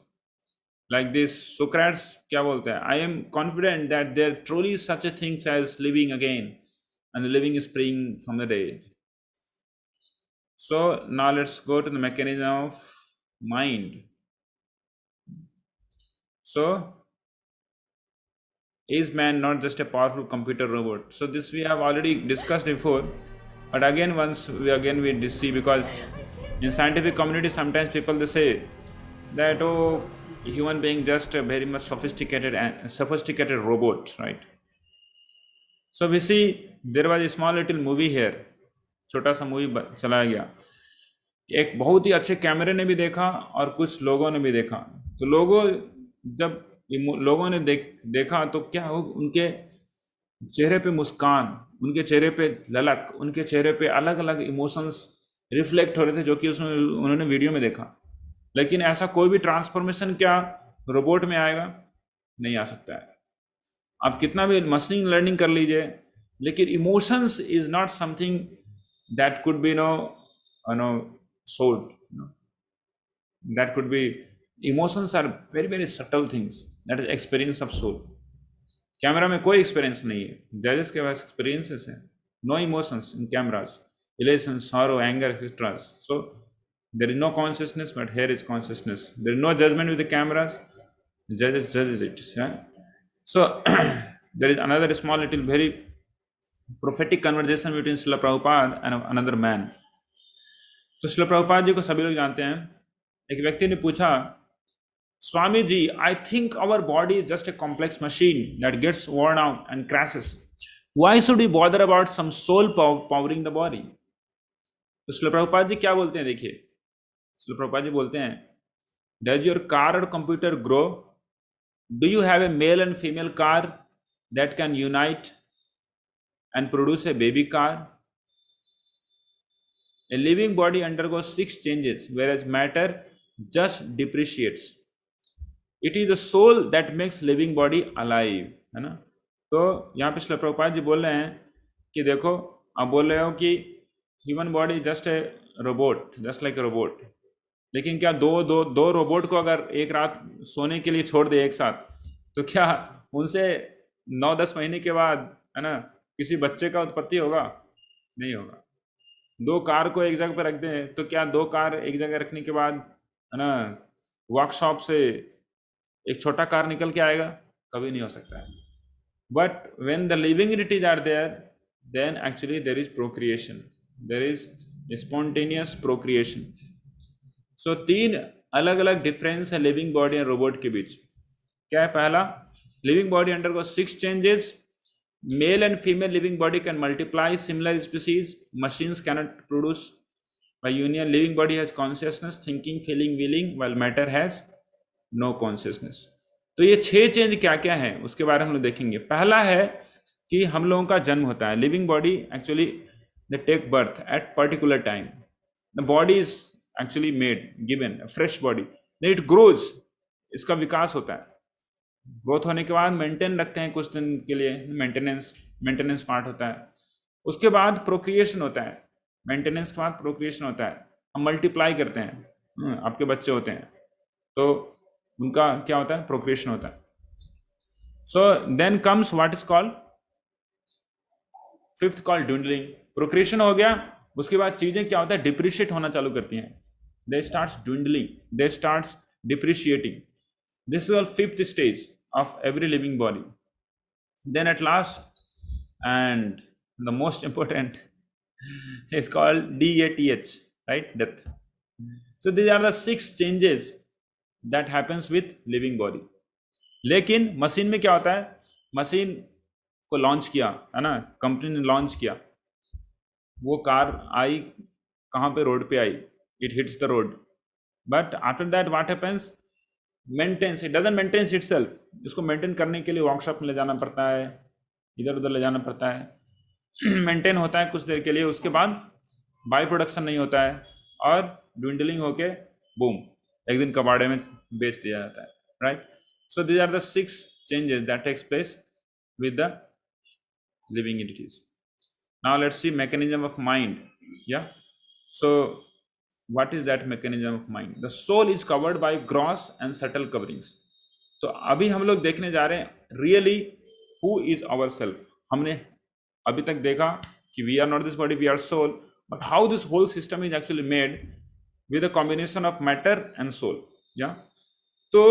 Like this, Socrates क्या बोलते हैं? I am confident that there truly is such a thing as living again, and the living spring from the dead. So now let's go to the mechanism of mind. So is man not just a powerful computer robot? So this we have already discussed before, but again we see, because in scientific community sometimes people they say that human being just a very much sophisticated robot, right? So we see there was a small little movie here, छोटा सा movie चलाया गया, एक बहुत ही अच्छे कैमरे ने भी देखा और कुछ लोगों ने भी देखा। तो लोगों ने देखा तो क्या हो, उनके चेहरे पे मुस्कान, उनके चेहरे पे ललक, उनके चेहरे पे अलग अलग इमोशंस रिफ्लेक्ट हो रहे थे, जो कि उसमें उन्होंने वीडियो में देखा। लेकिन ऐसा कोई भी ट्रांसफॉर्मेशन क्या रोबोट में आएगा? नहीं आ सकता है। आप कितना भी मशीन लर्निंग कर लीजिए, लेकिन emotions is not something that could be sold, that could be, emotions are very very subtle things, that is experience of soul. Camera में कोई एक्सपीरियंस नहीं है, जजेस के पास एक्सपीरियंसेस हैं, no emotions in cameras, elation, sorrow, anger, etc. So there is no consciousness, but here is consciousness. There is no judgment with the cameras, judges it. Yeah? So there is another small little very prophetic conversation between Srila Prabhupada and another man. तो श्रील प्रभुपाद जी को सभी लोग जानते हैं। एक व्यक्ति ने पूछा, Swami ji, I think our body is just a complex machine that gets worn out and crashes. Why should we bother about some soul powering the body? तो श्रील प्रभुपाद जी क्या बोलते हैं, देखिए। श्रील प्रभुपाद जी बोलते हैं, डज योर कार और computer grow? Do you have a male and female car that can unite and produce a baby car? A living body undergoes 6 changes, whereas matter just depreciates. It is the soul that makes living body alive, है ना? तो यहाँ पे श्रील प्रभुपाद जी बोल रहे हैं कि देखो, आप बोल रहे हो कि human body just a robot, just like A robot, लेकिन क्या दो रोबोट को अगर एक रात सोने के लिए छोड़ दे एक साथ, तो क्या उनसे 9-10 महीने के बाद, है ना, किसी बच्चे का उत्पत्ति होगा? नहीं होगा। 2 कार को एक जगह पर रख दें, तो क्या 2 कार एक जगह रखने के बाद, है ना, वर्कशॉप से एक छोटा कार निकल के आएगा? कभी नहीं हो सकता है। But when the living entities are there, then actually there is procreation, there is spontaneous procreation. So 3 अलग अलग डिफरेंस है लिविंग बॉडी और रोबोट के बीच। क्या है? पहला, living body undergo 6 changes. Male and female living body can multiply similar species. Machines cannot produce. By union, living body has consciousness, thinking, feeling, willing, while matter has no consciousness. तो ये 6 change क्या क्या है उसके बारे में हम लोग देखेंगे। पहला है कि हम लोगों का जन्म होता है। Living body actually they take birth at particular time. The body is actually made, given fresh body, it grows, इसका विकास होता है। ग्रोथ होने के बाद मेंटेन रखते हैं कुछ दिन के लिए, मेंटेनेंस पार्ट होता है। उसके बाद प्रोक्रिएशन होता है, मेंटेनेंस के बाद प्रोक्रिएशन होता है, हम मल्टीप्लाई करते हैं, आपके बच्चे होते हैं तो उनका क्या होता है? प्रोक्रिएशन होता है। So then comes what is called, 5th called dwindling. Procreation हो गया, उसके बाद चीजें क्या होता है? डिप्रिशिएट होना चालू करती हैं। They starts dwindling, they starts depreciating. This is the 5th stage of every living body. Then at last, and the most important, is called DATH, right? Death. So these are the 6 changes that happens with living body. लेकिन machine में क्या होता है? Machine को launch किया, है ना, company ने लॉन्च किया, वो कार आई कहाँ पे? रोड पे आई, it hits the road, but after that what happens? Maintenance, it doesn't maintenance itself, इसको मेंटेन करने के लिए वर्कशॉप में ले जाना पड़ता है, इधर उधर ले जाना पड़ता है मेंटेन होता है कुछ देर के लिए, उसके बाद बाई प्रोडक्शन नहीं होता है और ड्विंडलिंग होके बूम एक दिन कबाड़े में बेच दिया जाता है, right. So these are the 6 changes that takes place with the living entities. Now let's see mechanism of mind. Yeah. So what is that mechanism of mind? The soul is covered by gross and subtle coverings. तो अभी हम लोग देखने जा रहे हैं really who is ourself. हमने अभी तक देखा कि we are not this body, we are soul, but how this whole system is actually made with a combination of matter and soul. Yeah. तो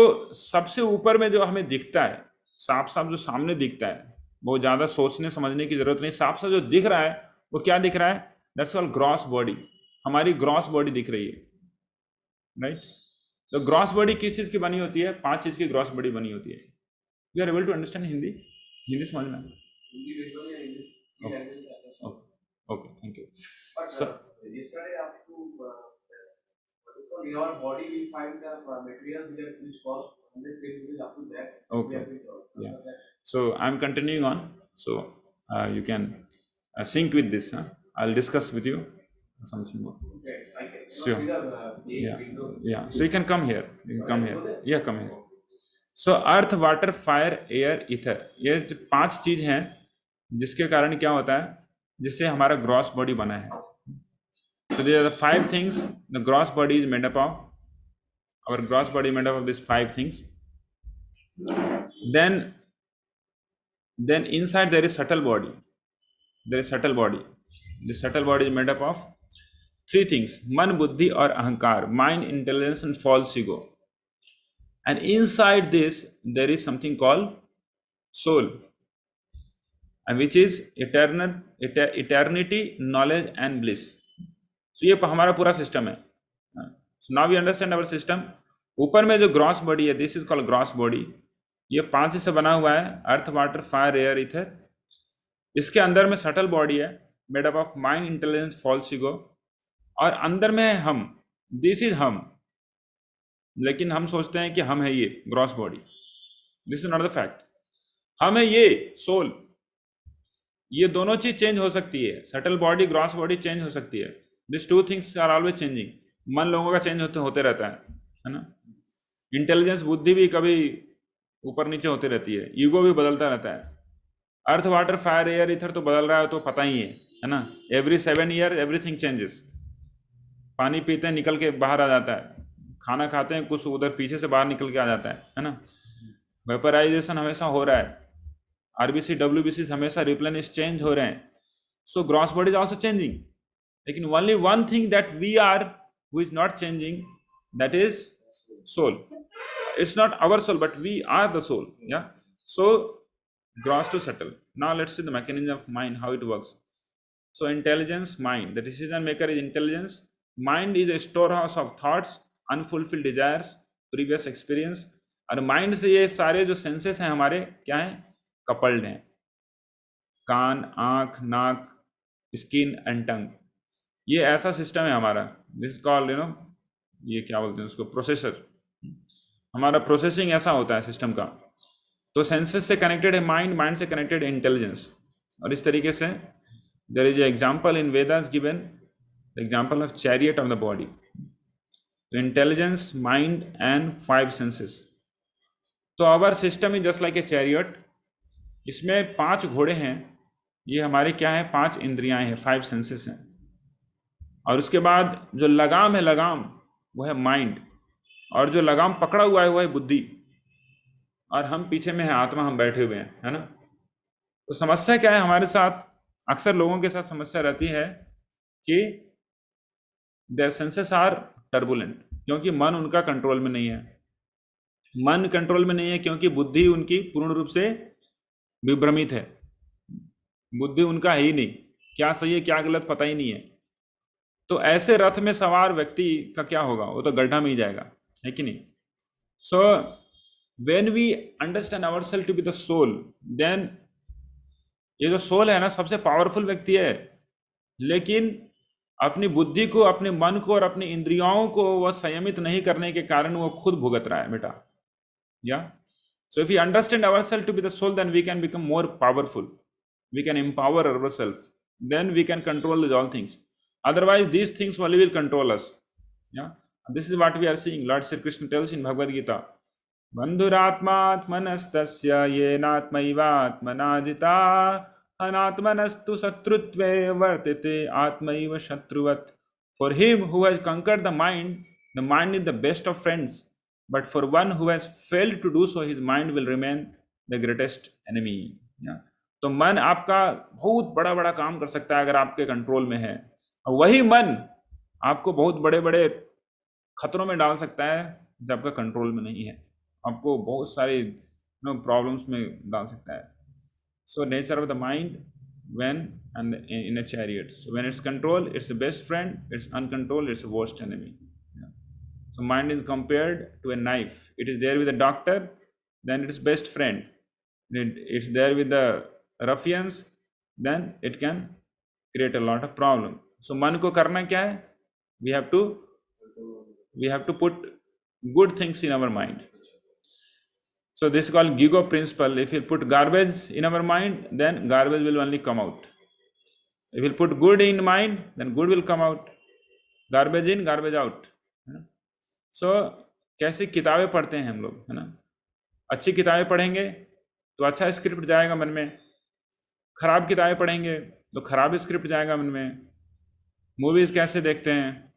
सबसे ऊपर में जो हमें दिखता है, साफ साफ जो सामने दिखता है, बहुत ज़्यादा सोचने समझने की जरूरत नहीं, साफ साफ जो दिख रहा है वो क्या दिख रहा है? That's called gross body. हमारी ग्रॉस बॉडी दिख रही है, राइट। तो ग्रॉस बॉडी किस चीज़ की बनी होती है? 5 चीज़ की ग्रॉस बॉडी बनी होती है। You are able to understand Hindi? Hindi समझना? Okay, thank you. in our body we find the materials which cost 100 kg up to that. Okay. Yeah. So I'm continuing on. So you can sync with this. I'll discuss with you something more. Okay. I can. Sure. Yeah. So you can come here. You can come here. Yeah, come here. So earth, water, fire, air, ether. ये 5 चीज हैं जिसके कारण क्या होता है, जिससे हमारा ग्रॉस बॉडी बना है। So there are the 5 things the gross body is made up of. Our gross body is made up of these 5 things. Then inside there is subtle body. There is subtle body. The subtle body is made up of 3 things: man, buddhi और ahankar, mind, intelligence and false ego. And inside this there is something called soul, and which is eternity, knowledge and bliss. तो ये हमारा पूरा system है। So now we understand our system. ऊपर में जो gross body है, this is called gross body. ये 5 से बना हुआ है, earth, water, fire, air, ether. इसके अंदर में सटल बॉडी है, made up of mind, intelligence, false ego, और अंदर में है हम, दिस इज हम। लेकिन हम सोचते हैं कि हम है ये gross body, this is not the fact. हम है ये सोल। ये दोनों चीज चेंज हो सकती है, subtle body, gross body change हो सकती है। This 2 things are always changing. मन लोगों का चेंज होते रहता है ना। इंटेलिजेंस, बुद्धि भी कभी ऊपर नीचे होती रहती है, ईगो भी बदलता रहता है। Earth, water, fire, air, ether तो बदल रहा है, तो पता ही है ना। Every 7 year everything changes. पानी पीते हैं, निकल के बाहर आ जाता है। खाना खाते हैं, कुछ उधर पीछे से बाहर निकल के आ जाता है ना। वेपराइजेशन हमेशा हो रहा है। आरबीसी, डब्ल्यूबीसी हमेशा रिप्लेनिश, चेंज हो रहे हैं। So gross body is also changing. लेकिन only one thing that we are who is not changing, that is soul. It's not our soul, but we are the soul. Yeah. So gross to subtle. Now let's see the mechanism of mind, how it works. So intelligence, mind. The decision maker is intelligence. Mind is a storehouse of thoughts, unfulfilled desires, previous experience. और mind से ये सारे जो senses हैं हमारे क्या हैं? Coupled हैं। कान, आंख, नाक, स्किन एंड टंग। ये ऐसा सिस्टम है हमारा, दिस कॉल्ड ये क्या बोलते हैं उसको, प्रोसेसर। हमारा प्रोसेसिंग ऐसा होता है सिस्टम का। तो सेंसेस से कनेक्टेड है माइंड, माइंड से कनेक्टेड है इंटेलिजेंस। और इस तरीके से there is example in Vedas given, example of chariot of the body. Intelligence, mind and 5 senses. तो our system is just like a chariot. इसमें 5 घोड़े हैं। ये हमारे क्या है? 5 इंद्रियां हैं, 5 सेंसेस हैं। और उसके बाद जो लगाम है, लगाम वो है माइंड, और जो लगाम पकड़ा हुआ है वो है बुद्धि, और हम पीछे में है आत्मा, हम बैठे हुए हैं, है ना। तो समस्या क्या है हमारे साथ? अक्सर लोगों के साथ समस्या रहती है कि देयर सेंसेस आर टर्बुलेंट, क्योंकि मन उनका कंट्रोल में नहीं है। मन कंट्रोल में नहीं है क्योंकि बुद्धि उनकी पूर्ण रूप से विभ्रमित है। बुद्धि उनका है ही नहीं, क्या सही है क्या गलत पता ही नहीं है। तो ऐसे रथ में सवार व्यक्ति का क्या होगा? वो तो गड्ढा में ही जाएगा, है कि नहीं। So when we understand ourself to be the soul, then ये जो सोल है ना, सबसे पावरफुल व्यक्ति है। लेकिन अपनी बुद्धि को, अपने मन को और अपनी इंद्रियों को वह संयमित नहीं करने के कारण वो खुद भुगत रहा है बेटा। Yeah. So if we understand ourselves to be the soul, then we can become more powerful. We can empower ourselves. Then we can control all things. Otherwise, these things only will control us. Yeah. And this is what we are seeing. Lord Sri Krishna tells in Bhagavad Gita. बंधुरात्मात्मनस्त्स्य येनात्मैवात्मनादिता अनात्मनस्तु शत्रुत्वे वर्तते आत्मैव शत्रुवत्. For him who has conquered the mind is the best of friends. But for one who has failed to do so, his mind will remain the greatest enemy. Yeah. तो मन आपका बहुत बड़ा बड़ा काम कर सकता है अगर आपके कंट्रोल में है, और वही मन आपको बहुत बड़े बड़े खतरों में डाल सकता है जब आपका कंट्रोल में नहीं है, आपको बहुत सारी प्रॉब्लम्स में डाल सकता है. So nature of the mind when and in a chariot. So when it's controlled, it's the best friend. It's uncontrolled, it's the worst enemy. Yeah. So mind is compared to a knife. It is there with the doctor, then it's best friend. It's there with the ruffians, then it can create a lot of problem. So मन को करना क्या है? We have to put good things in our mind. So this is called Gigo principle. If you put garbage in our mind, then garbage will only come out. If you put good in mind, then good will come out. Garbage in, garbage out. So कैसी किताबें पढ़ते हैं हम लोग, है ना? अच्छी किताबें पढ़ेंगे तो अच्छा स्क्रिप्ट जाएगा मन में. खराब किताबें पढ़ेंगे तो खराब स्क्रिप्ट जाएगा मन में. मूवीज कैसे देखते हैं,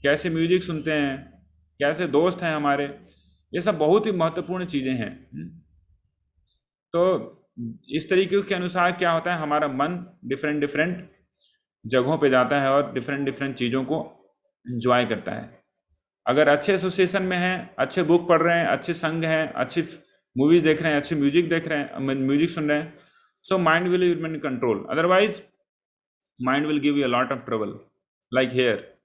कैसे म्यूजिक सुनते हैं, कैसे दोस्त हैं हमारे, ये सब बहुत ही महत्वपूर्ण चीज़ें हैं. तो इस तरीके के अनुसार क्या होता है, हमारा मन डिफरेंट जगहों पे जाता है और डिफरेंट चीज़ों को एंजॉय करता है. अगर अच्छे एसोसिएशन में हैं, अच्छे बुक पढ़ रहे हैं, अच्छे संग हैं, अच्छी मूवीज देख रहे हैं, अच्छी म्यूजिक देख रहे हैं, म्यूजिक सुन रहे हैं, so mind will remain in control. Otherwise mind will give you a lot of trouble. Like here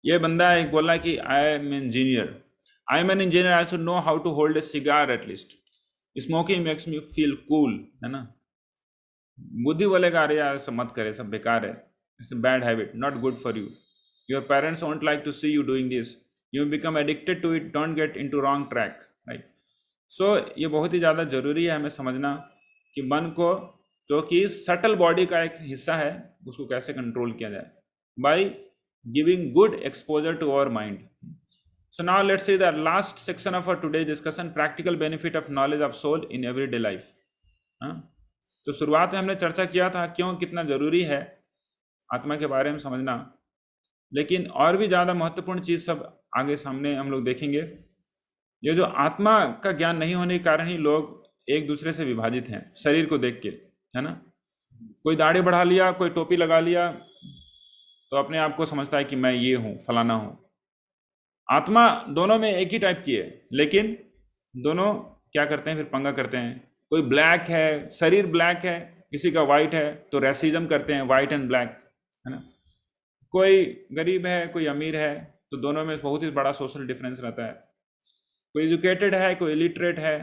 ये बंदा एक बोला कि I M engineer, I should know how to hold a cigar at least. Smoking makes me feel cool, है ना? बुद्धि बोलेगा अरे यार सब मत करे, सब बेकार है, it's a bad habit, not good for you. Your parents won't like to see you doing this. You become addicted to it, don't get into wrong track, right? So ये बहुत ही ज़्यादा ज़रूरी है हमें समझना कि मन को, जो कि सटल बॉडी का एक हिस्सा है, उसको कैसे कंट्रोल किया जाए by giving good exposure to our mind. So now let's see the last section of our today's discussion, practical benefit of knowledge of soul in everyday life. तो शुरुआत में हमने चर्चा किया था क्यों कितना ज़रूरी है आत्मा के बारे में समझना, लेकिन और भी ज़्यादा महत्वपूर्ण चीज़ सब आगे सामने हम लोग देखेंगे. ये जो आत्मा का ज्ञान नहीं होने के कारण ही लोग एक दूसरे से विभाजित हैं, शरीर को देख के, है ना? कोई दाढ़ी बढ़ा लिया, कोई टोपी लगा लिया तो अपने आप को समझता है कि मैं ये हूँ, फलाना हूँ. आत्मा दोनों में एक ही टाइप की है, लेकिन दोनों क्या करते हैं, फिर पंगा करते हैं. कोई ब्लैक है, शरीर ब्लैक है, किसी का वाइट है, तो रेसिज्म करते हैं, वाइट एंड ब्लैक, है ना? कोई गरीब है, कोई अमीर है, तो दोनों में बहुत ही बड़ा सोशल डिफरेंस रहता है. कोई एजुकेटेड है, कोई इलिटरेट है,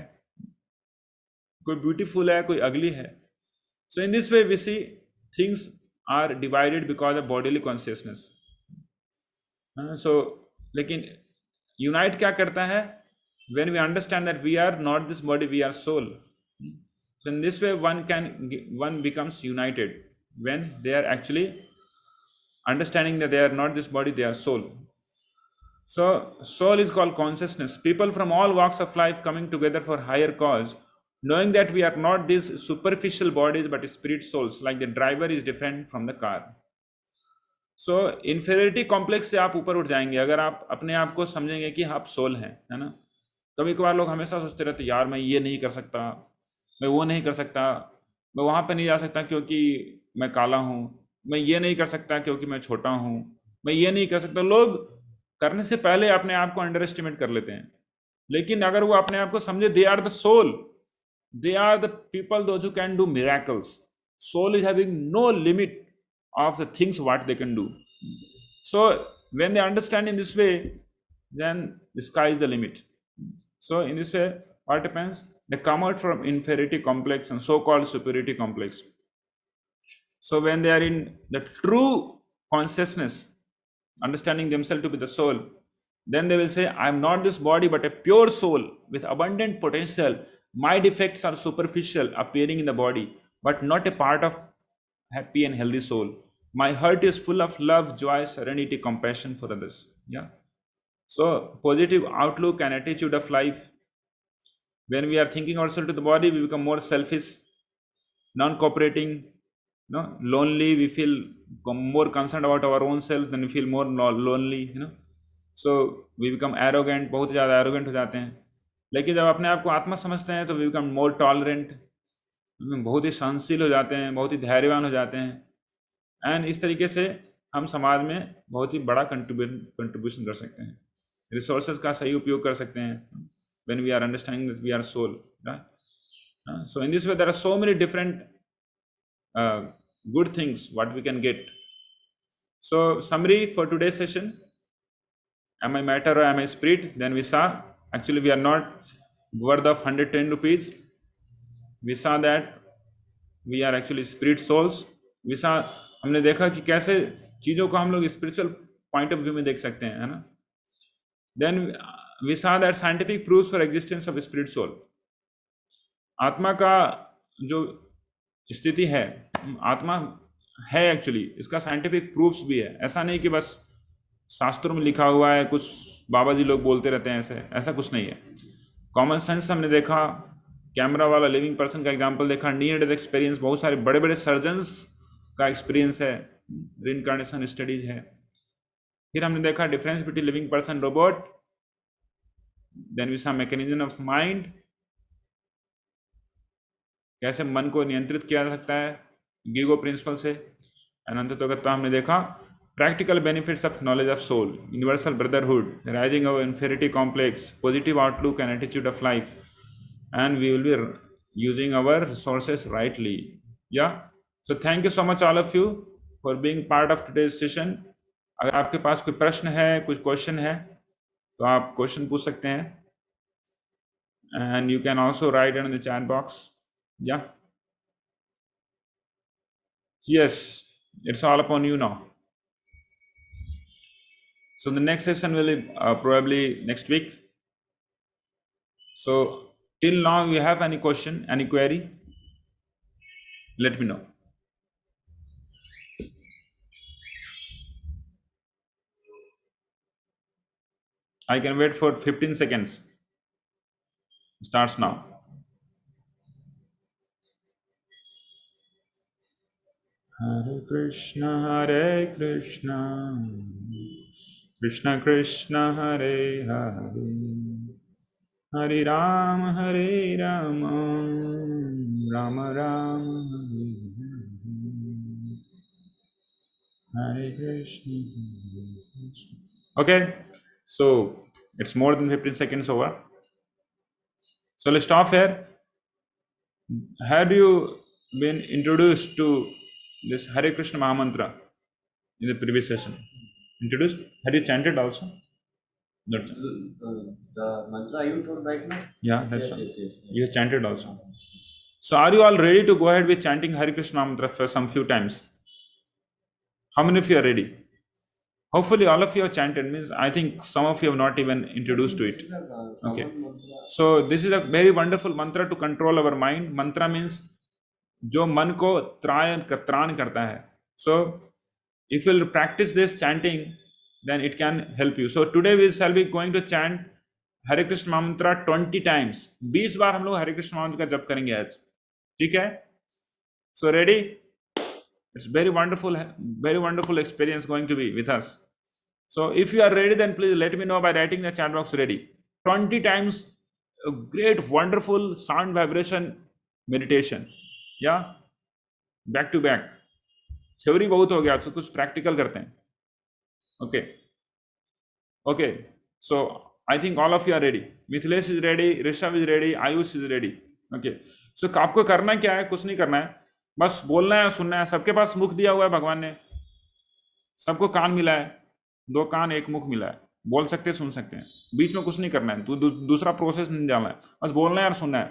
कोई ब्यूटीफुल है, कोई अगली है. So in this way we see things are divided because of bodily consciousness. So लेकिन यूनाइट क्या करता है, when we understand that we are not this body, we are soul. So in this way one becomes united when they are actually understanding that they are not this body, they are soul. So soul is called consciousness. People from all walks of life coming together for higher cause, knowing that we are not these superficial bodies but spirit souls, like the driver is different from the car. So inferiority complex से आप ऊपर उठ जाएंगे अगर आप अपने आप को समझेंगे कि आप सोल हैं, है ना? कभी कभार लोग हमेशा सोचते रहते यार मैं ये नहीं कर सकता, मैं वो नहीं कर सकता, मैं वहाँ पे नहीं जा सकता क्योंकि मैं काला हूँ, मैं ये नहीं कर सकता क्योंकि मैं छोटा हूँ, मैं ये नहीं कर सकता. लोग करने से पहले अपने आप को अंडर एस्टिमेट कर लेते हैं. लेकिन अगर वो अपने आप को समझे, they are the soul, they are the people those who can do miracles. Soul is having no limit of the things what they can do. So when they understand in this way, then the sky is the limit. So in this way what happens, they come out from inferiority complex and so-called superiority complex. So when they are in the true consciousness, understanding themselves to be the soul, then they will say, I am not this body but a pure soul with abundant potential. My defects are superficial, appearing in the body, but not a part of happy and healthy soul. My heart is full of love, joy, serenity, compassion for others. Yeah. So positive outlook and attitude of life. When we are thinking ourselves to the body, we become more selfish, non-cooperating, no, lonely. We feel more concerned about our own self, then we feel more lonely, So we become arrogant, बहुत ज़्यादा arrogant हो जाते हैं. लेकिन जब अपने आप को आत्मा समझते हैं तो we become more tolerant, बहुत ही सहनशील हो जाते हैं, बहुत ही धैर्यवान हो जाते हैं. एंड इस तरीके से हम समाज में बहुत ही बड़ा कंट्रीब्यूशन कर सकते हैं. रिसोर्सेज का सही उपयोग कर सकते हैं when we are understanding that we are soul, right? So in this way there are so many different good things what we can get. So summary for today's session: am I matter or am I spirit? Then we saw actually we are not worth of 110 rupees. We saw that we are actually spirit souls. We saw, हमने देखा कि कैसे चीज़ों को हम लोग spiritual point of view में देख सकते हैं, है ना. Then we saw that scientific proofs for existence of spirit soul. आत्मा का जो स्थिति है, आत्मा है एक्चुअली, इसका साइंटिफिक प्रूफ्स भी है. ऐसा नहीं कि बस शास्त्रों में लिखा हुआ है, कुछ बाबा जी लोग बोलते रहते हैं, ऐसा कुछ नहीं है. कॉमन सेंस हमने देखा, कैमरा वाला लिविंग पर्सन का एग्जांपल देखा, नियर डेथ एक्सपीरियंस, बहुत सारे बड़े बड़े सर्जन्स का एक्सपीरियंस है, रिइंकार्नेशन स्टडीज है. फिर हमने देखा difference between living person robot. Then we saw mechanism of mind, कैसे मन को नियंत्रित किया जा सकता है गीगो प्रिंसिपल से. एंड अंततः हमने देखा practical benefits of knowledge of soul, universal brotherhood, rising of inferiority complex, positive outlook and attitude of life, and we will be using our resources rightly. Yeah. So thank you so much all of you for being part of today's session. अगर आपके पास कोई प्रश्न है, कुछ question है, तो आप question पूछ सकते हैं. And you can also write it in the chat box. Yeah. Yes, it's all upon you now. So the next session will be probably next week. So till now, you have any question, any query? Let me know. I can wait for 15 seconds. Starts now. Hare Krishna, Hare Krishna, Krishna Krishna, Hare Hare, Hare Rama, Hare Rama, Rama Rama, Hare Krishna, Hare Krishna. Okay, so it's more than 15 seconds over. So let's stop here. Have you been introduced to this Hare Krishna Mahamantra in the previous session? Introduced? Had you chanted also? Not. The mantra you told right now? Yeah, that's Yes, all. yes. You chanted also. So are you all ready to go ahead with chanting Hare Krishna Mahamantra for some few times? How many of you are ready? Hopefully all of you have chanted, means I think some of you have not even introduced to it. Okay. So this is a very wonderful mantra to control our mind. Mantra means जो मन को त्राण करता है. So if you will practice this chanting, then it can help you. So today we shall be going to chant Hare Krishna Mantra 20 times. 20 बार हम लोग हरे कृष्ण मंत्र का जप करेंगे आज. ठीक है? So ready? It's very wonderful experience going to be with us. So if you are ready, then please let me know by writing the chat box ready. 20 times a great wonderful sound vibration meditation. Yeah, back to back. Theory बहुत हो गया, तो कुछ practical करते हैं. Okay. So I think all of you are ready. Mithilesh is ready, Rishabh is ready, Ayush is ready. Okay. So आपको करना क्या है? कुछ नहीं करना है, बस बोलना है, सुनना है. सबके पास मुख दिया हुआ है भगवान ने, सबको कान मिला है, 2 कान 1 मुख मिला है, बोल सकते हैं, सुन सकते हैं. बीच में कुछ नहीं करना है, दूसरा प्रोसेस नहीं जाना है, बस बोलना है और सुनना है.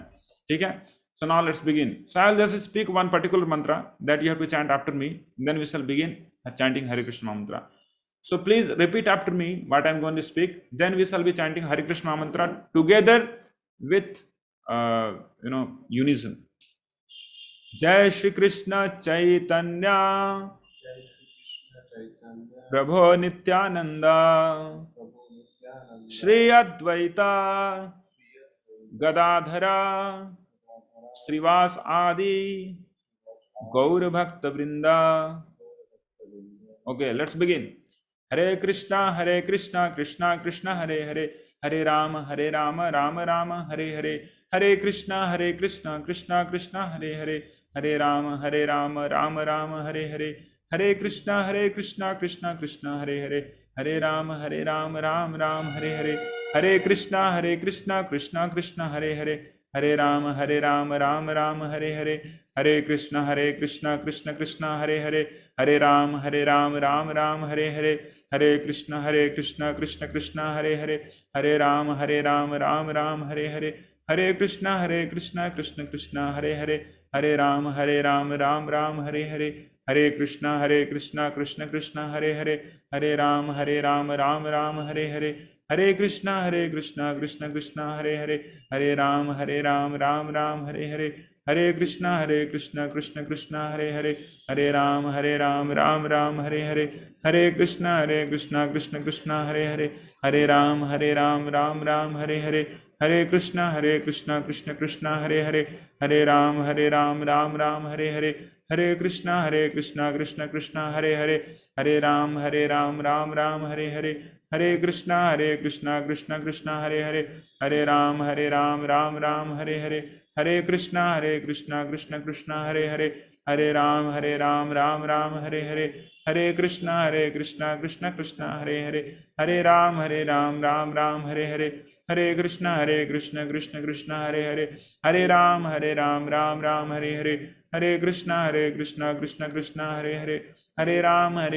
ठीक है? So now let's begin. So I'll just speak one particular mantra that you have to chant after me. Then we shall begin chanting Hare Krishna mantra. So please repeat after me what I'm going to speak. Then we shall be chanting Hare Krishna mantra together with unison. Jai Shri Krishna Chaitanya Prabho Nityananda Shri Advaita Gadadhara Srivas Adi Gaur Bhakta Vrinda. Okay, let's begin. Hare Krishna, Krishna Krishna, Hare Hare, Hare Rama, Rama Rama, Hare Hare, Hare Krishna, Krishna Krishna, Hare Hare, Hare Rama, Rama Rama, Hare Hare, Hare Krishna, Krishna Krishna, Hare Hare, Hare Rama, Rama Rama, Hare Hare, Hare Krishna, Krishna Krishna, Hare Hare, Hare Rama, Rama Rama, Hare Hare, Hare Krishna, Krishna Krishna, Hare Hare, Hare Rama, Rama Rama, Hare Hare, Hare Krishna, Krishna Krishna, Hare Hare, Hare Rama, Rama Rama, Hare Hare, Hare Krishna, Krishna Krishna, Hare Hare, Hare Rama, Rama Rama, Hare Hare, Hare Krishna, Krishna Krishna, Hare Hare, Hare Rama, Rama Rama, Hare Hare, Hare Krishna, Krishna Krishna, Hare Hare, Hare Rama, Rama Rama, Hare Hare, Hare Krishna, Krishna Krishna, Hare Hare, Hare Rama, Rama Rama, Hare Hare, Hare Krishna, Krishna Krishna, Hare Hare, Hare Rama, Rama Rama, Hare Hare, Hare Krishna, Krishna Krishna, Hare Hare, Hare Rama, Rama Hare Hare, Hare Krishna, Krishna Krishna, Hare Hare, Hare Rama, Rama Hare Hare, Hare Krishna, Krishna Krishna, Hare Hare, Hare Rama, Rama Hare Hare, Hare Krishna, Krishna Krishna, Hare Hare, Hare Rama, Rama Hare Hare, Hare Krishna, Krishna Krishna, Hare Hare, Hare Rama, Rama Hare Hare, Hare Krishna, Krishna Krishna, Hare Hare, Hare Rama, Rama Hare Hare, Hare Krishna, Krishna Krishna, Hare Hare, Hare Rama,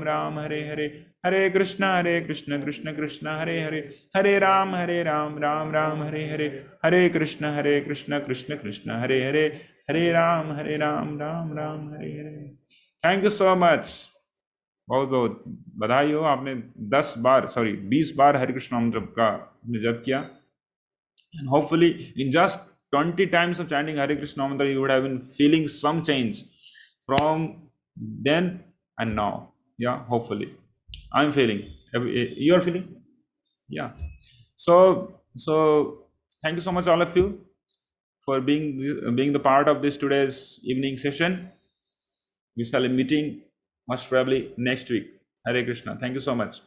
Rama Hare Hare, Hare Krishna, Krishna Krishna, Hare Hare, Hare Rama, Rama Hare Hare, Hare Krishna, Krishna Krishna, Hare Hare, Hare Rama, Rama Hare Hare. Thank you so much. बहुत बहुत बधाई हो, आपने 20 बार हरे कृष्ण मंत्र का जप किया. And hopefully in just 20 times of chanting Hare Krishna mantra, you would have been feeling some change from then and now. Yeah, hopefully. I'm feeling. You are feeling? Yeah. So thank you so much all of you for being the part of this today's evening session. We shall be meeting most probably next week. Hare Krishna. Thank you so much.